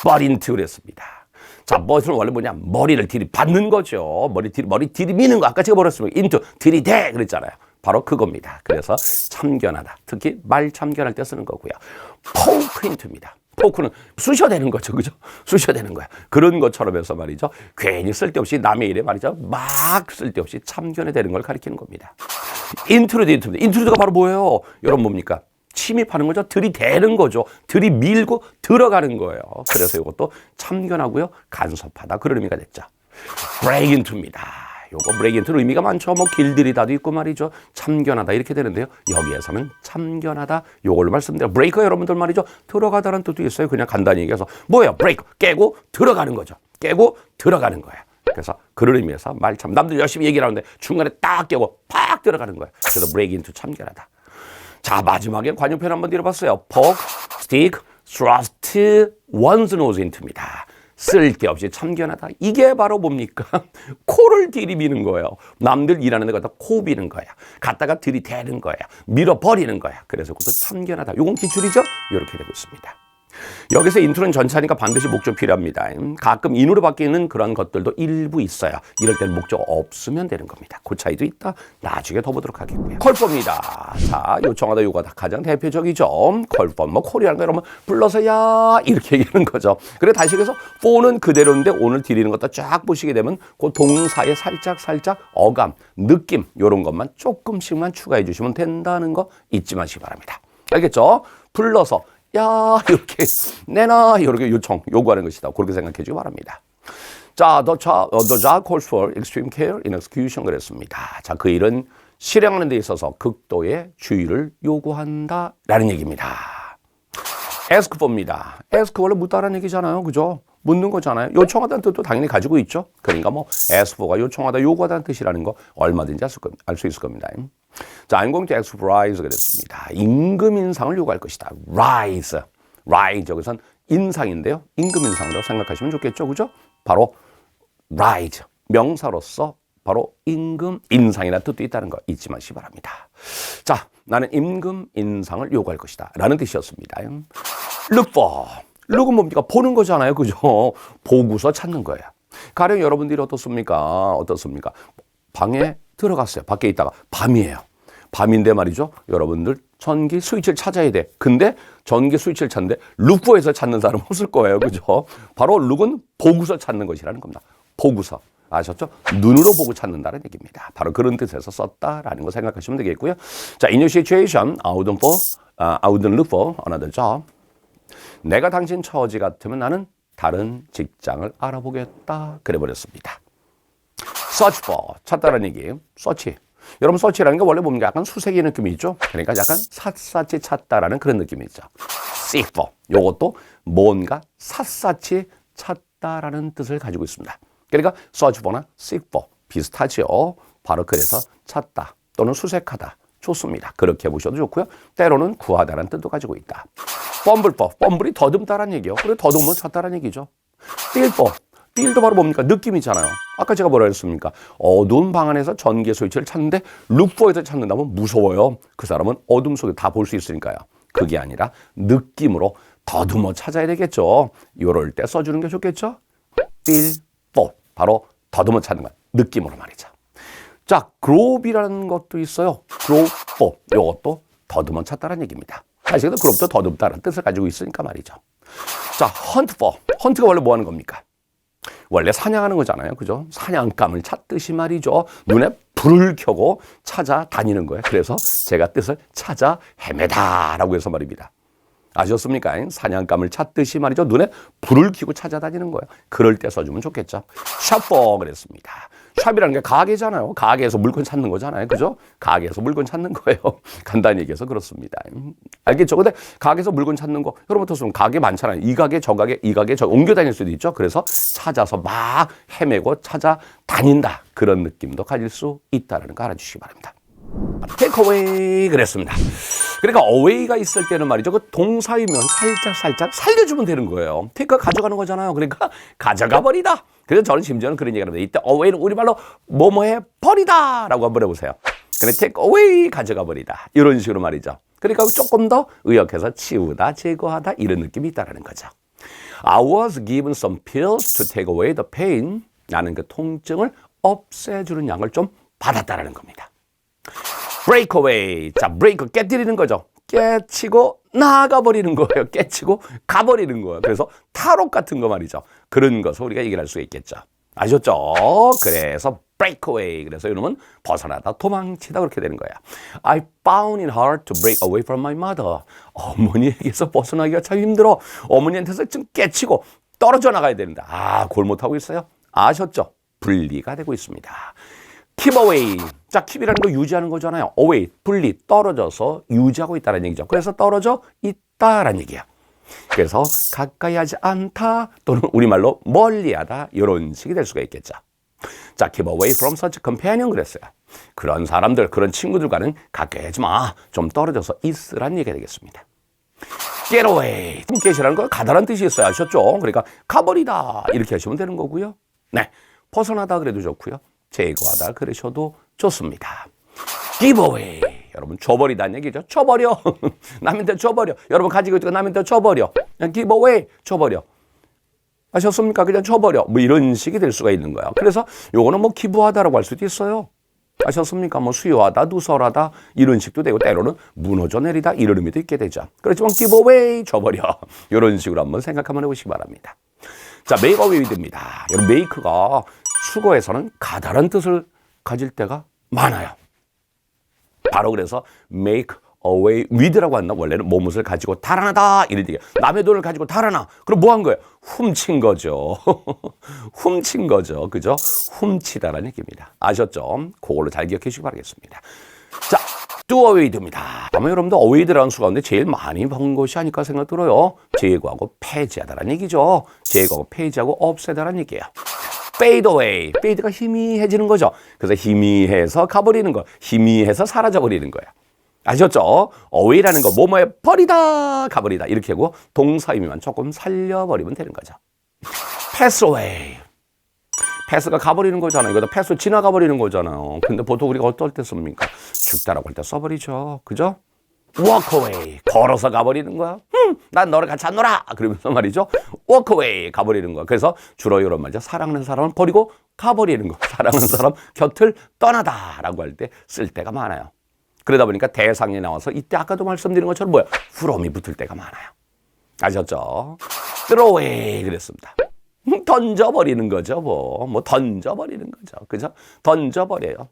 butt into 그랬습니다. 자, butt는 원래 뭐냐? 머리를 들이받는 거죠. 머리 들이미는 거. 아까 제가 뭐랬습니까? into, 들이대 그랬잖아요. 바로 그겁니다. 그래서 참견하다. 특히 말 참견할 때 쓰는 거고요. poke into입니다. 포크는 쑤셔대는 거죠. 그죠? 쑤셔대는 거야. 그런 것처럼 해서 말이죠. 괜히 쓸데없이 남의 일에 말이죠. 막 쓸데없이 참견해대는 걸 가리키는 겁니다. 인트루드입니다. 인트루드가 바로 뭐예요? 여러분 뭡니까? 침입하는 거죠. 들이대는 거죠. 들이밀고 들어가는 거예요. 그래서 이것도 참견하고요. 간섭하다. 그런 의미가 됐죠. break into입니다. 요거 break into는 의미가 많죠. 뭐 길들이다도 있고 말이죠. 참견하다 이렇게 되는데요. 여기에서는 참견하다 요걸로 말씀드려요. break가 여러분들 말이죠. 들어가다라는 뜻도 있어요. 그냥 간단히 얘기해서 뭐예요? break 깨고 들어가는 거죠. 깨고 들어가는 거예요. 그래서 그런 의미에서 말참 남들 열심히 얘기를 하는데 중간에 딱 깨고 팍 들어가는 거예요. 그래서 break into 참견하다. 자, 마지막에 관용편 한번 들어봤어요. poke, stick, thrust one's nose into입니다. 쓸데없이 참견하다. 이게 바로 뭡니까? 코를 들이미는 거예요. 남들 일하는 데 갖다 코 비는 거야. 갖다가 들이대는 거야. 밀어버리는 거야. 그래서 그것도 참견하다. 요건 기출이죠? 이렇게 되고 있습니다. 여기서 인트로는 전차니까 반드시 목적 필요합니다. 가끔 인으로 바뀌는 그런 것들도 일부 있어요. 이럴 때는 목적 없으면 되는 겁니다. 그 차이도 있다. 나중에 더 보도록 하겠고요. 컬법입니다. 자, 요청하다 요거다 가장 대표적이죠. 컬법, 뭐 콜이라는 거 여러분 불러서 야 이렇게 얘기하는 거죠. 그래 다시 그래서 for는 그대로인데 오늘 드리는 것도 쫙 보시게 되면 그 동사에 살짝 어감, 느낌 이런 것만 조금씩만 추가해 주시면 된다는 거 잊지 마시기 바랍니다. 알겠죠? 불러서 야 이렇게 내놔 이렇게 요구하는 것이다. 그렇게 생각해 주기 바랍니다. 자, the job calls for extreme care in execution 그랬습니다. 자, 그 일은 실행하는 데 있어서 극도의 주의를 요구한다라는 얘기입니다. ask for입니다. ask 원래 묻다라는 얘기잖아요. 그죠? 묻는 거잖아요. 요청하다는 뜻도 당연히 가지고 있죠. 그러니까 뭐 ask for가 요청하다, 요구하다는 뜻이라는 거 얼마든지 알 수 있을 겁니다. 자, I'm going to ask for rise 그랬습니다. 임금 인상을 요구할 것이다. rise. 여기선 인상인데요. 임금 인상이라고 생각하시면 좋겠죠. 그죠? 바로 rise, 명사로서 바로 임금, 인상이라는 뜻도 있다는 거 잊지 마시기 바랍니다. 자, 나는 임금, 인상을 요구할 것이다 라는 뜻이었습니다. look for, look은 뭡니까? 보는 거잖아요. 그죠? 보고서 찾는 거예요. 가령 여러분들이 어떻습니까? 방에 들어갔어요. 밖에 있다가 밤이에요. 밤인데 말이죠. 여러분들 전기 스위치를 찾아야 돼. 근데 전기 스위치를 찾는데 룩포에서 찾는 사람 없을 거예요. 그죠? 바로 룩은 보고서 찾는 것이라는 겁니다. 보고서. 아셨죠? 눈으로 보고 찾는다는 얘기입니다. 바로 그런 뜻에서 썼다라는 거 생각하시면 되겠고요. 자, in your situation, I wouldn't look for another job. 내가 당신 처지 같으면 나는 다른 직장을 알아보겠다. 그래버렸습니다. search for, 찾다라는 얘기. search. 여러분 서치라는 게 원래 뭡니까? 약간 수색의 느낌이 있죠. 그러니까 약간 샅샅이 찾다라는 그런 느낌이 있죠. seek for. 요것도 뭔가 샅샅이 찾다라는 뜻을 가지고 있습니다. 그러니까 search for나 seek for 비슷하죠. 바로 그래서 찾다 또는 수색하다. 좋습니다. 그렇게 보셔도 좋고요. 때로는 구하다라는 뜻도 가지고 있다. fumble for. fumble이 더듬다라는 얘기요. 그래 더듬으면 찾다라는 얘기죠. feel for. feel도 바로 뭡니까? 느낌이잖아요. 아까 제가 뭐라 했습니까? 어두운 방 안에서 전기 스위치를 찾는데 룩포에서 찾는다면 무서워요. 그 사람은 어둠 속에 다 볼 수 있으니까요. 그게 아니라 느낌으로 더듬어 찾아야 되겠죠. 이럴 때 써주는 게 좋겠죠. feel for. 바로 더듬어 찾는 것. 느낌으로 말이죠. 자, grove이라는 것도 있어요. grope for. 이것도 더듬어 찾다라는 얘기입니다. 사실은 grove도 더듬다라는 뜻을 가지고 있으니까 말이죠. 자, hunt for. hunt가 원래 뭐 하는 겁니까? 원래 사냥하는 거잖아요. 그죠? 사냥감을 찾듯이 말이죠. 눈에 불을 켜고 찾아다니는 거예요. 그래서 제가 뜻을 찾아 헤매다라고 해서 말입니다. 아셨습니까? 사냥감을 찾듯이 말이죠. 눈에 불을 켜고 찾아다니는 거예요. 그럴 때 써주면 좋겠죠. 샵퍼 그랬습니다. 샵이라는 게 가게잖아요. 가게에서 물건 찾는 거잖아요. 그죠? 가게에서 물건 찾는 거예요. 간단히 얘기해서 그렇습니다. 알겠죠? 근데 가게에서 물건 찾는 거, 여러분 어떻습니까? 가게 많잖아요. 이 가게, 저 가게, 이 가게, 저 옮겨 다닐 수도 있죠. 그래서 찾아서 막 헤매고 찾아다닌다. 그런 느낌도 가질 수 있다는 거 알아주시기 바랍니다. take away 그랬습니다. 그러니까 away가 있을 때는 말이죠. 그 동사이면 살짝 살려주면 되는 거예요. take가 가져가는 거잖아요. 그러니까 가져가 버리다. 그래서 저는 심지어는 그런 얘기를 합니다. 이때 away는 우리말로 뭐뭐해 버리다 라고 한번 해보세요. 근데 take away 가져가 버리다. 이런 식으로 말이죠. 그러니까 조금 더 의역해서 치우다, 제거하다 이런 느낌이 있다는 거죠. I was given some pills to take away the pain. 나는 그 통증을 없애주는 약을 좀 받았다라는 겁니다. break away. 자, break, 깨뜨리는 거죠. 깨치고 나가버리는 거예요. 깨치고 가버리는 거예요. 그래서 탈옥 같은 거 말이죠. 그런 것을 우리가 얘기를 할 수가 있겠죠. 아셨죠? 그래서 break away. 그래서 이놈은 벗어나다, 도망치다 그렇게 되는 거야. I found it hard to break away from my mother. 어머니에게서 벗어나기가 참 힘들어. 어머니한테서 좀 깨치고 떨어져 나가야 된다. 아, 그걸 못하고 있어요? 아셨죠? 분리가 되고 있습니다. keep away. 자, keep이라는 거 유지하는 거잖아요. away, 분리, 떨어져서 유지하고 있다는 얘기죠. 그래서 떨어져 있다라는 얘기야. 그래서 가까이 하지 않다 또는 우리말로 멀리하다 이런 식이 될 수가 있겠죠. 자, keep away from such companion 그랬어요. 그런 사람들, 그런 친구들과는 가까이 하지 마. 좀 떨어져서 있으란 얘기가 되겠습니다. get away. get이라는 거 가다란 뜻이 있어요. 아셨죠? 그러니까 가버리다 이렇게 하시면 되는 거고요. 네, 벗어나다 그래도 좋고요. 제거하다 그러셔도 좋습니다. give away. 여러분 줘버리다는 얘기죠. 줘버려. 남한테 줘버려. 여러분 가지고 있다가 남한테 줘버려. 그냥 give away. 줘버려. 아셨습니까? 그냥 줘버려. 뭐 이런 식이 될 수가 있는 거예요. 그래서 요거는 뭐 기부하다라고 할 수도 있어요. 아셨습니까? 뭐 수여하다, 누설하다 이런 식도 되고 때로는 무너져 내리다 이런 의미도 있게 되죠. 그렇지만 give away 줘버려. 이런 식으로 한번 생각 한번 해보시기 바랍니다. 자, make away 됩니다. 여러분 make가 수거에서는 가다란 뜻을 가질 때가 많아요. 바로 그래서 make away with라고 한다. 원래는 무엇을 가지고 달아나다 이런 얘기예요. 남의 돈을 가지고 달아나. 그럼 뭐 한 거예요? 훔친 거죠. 훔친 거죠. 그죠? 훔치다라는 얘기입니다. 아셨죠? 그걸로 잘 기억해 주시기 바라겠습니다. 자, do away 됩니다. 아마 여러분도 away라는 수 가운데 제일 많이 본 것이 아닐까 생각 들어요. 제거하고 폐지하다라는 얘기죠. 제거하고 폐지하고 없애다라는 얘기예요. fade away. fade가 희미해지는 거죠. 그래서 희미해서 가버리는 거. 희미해서 사라져버리는 거예요. 아셨죠? away라는 거 뭐뭐에 버리다, 가버리다 이렇게 하고 동사 의미만 조금 살려버리면 되는 거죠. pass away. 패스가 가버리는 거잖아요. 이거 패스 지나가 버리는 거잖아요. 근데 보통 우리가 어떨 때 씁니까? 죽다라고 할 때 써버리죠. 그죠? walk away. 걸어서 가버리는 거야. 난 너를 같이 안 놀아. 그러면서 말이죠. walk away. 가버리는 거야. 그래서 주로 이런 말이죠. 사랑하는 사람을 버리고 가버리는 거. 사랑하는 사람 곁을 떠나다라고 할 때 쓸 때가 많아요. 그러다 보니까 대상이 나와서 이때 아까도 말씀드린 것처럼 뭐야? from이 붙을 때가 많아요. 아셨죠? throw away 그랬습니다. 던져버리는 거죠. 뭐 던져버리는 거죠. 그죠? 던져버려요.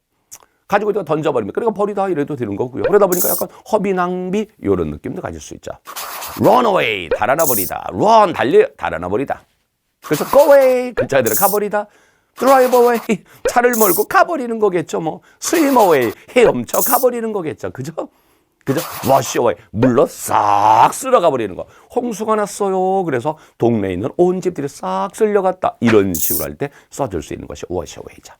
가지고 있다가 던져버립니다. 그러니까 버리다 이래도 되는 거고요. 그러다 보니까 약간 허비, 낭비 이런 느낌도 가질 수 있죠. run away, 달아나 버리다. run, 달아나 버리다. 그래서 go away, 글자 그대로 가버리다. drive away, 차를 몰고 가버리는 거겠죠. 뭐 swim away, 헤엄쳐 가버리는 거겠죠. 그죠? 그죠? wash away, 물로 싹 쓸어가 버리는 거. 홍수가 났어요. 그래서 동네에 있는 온 집들이 싹 쓸려갔다. 이런 식으로 할 때 써줄 수 있는 것이 wash away죠.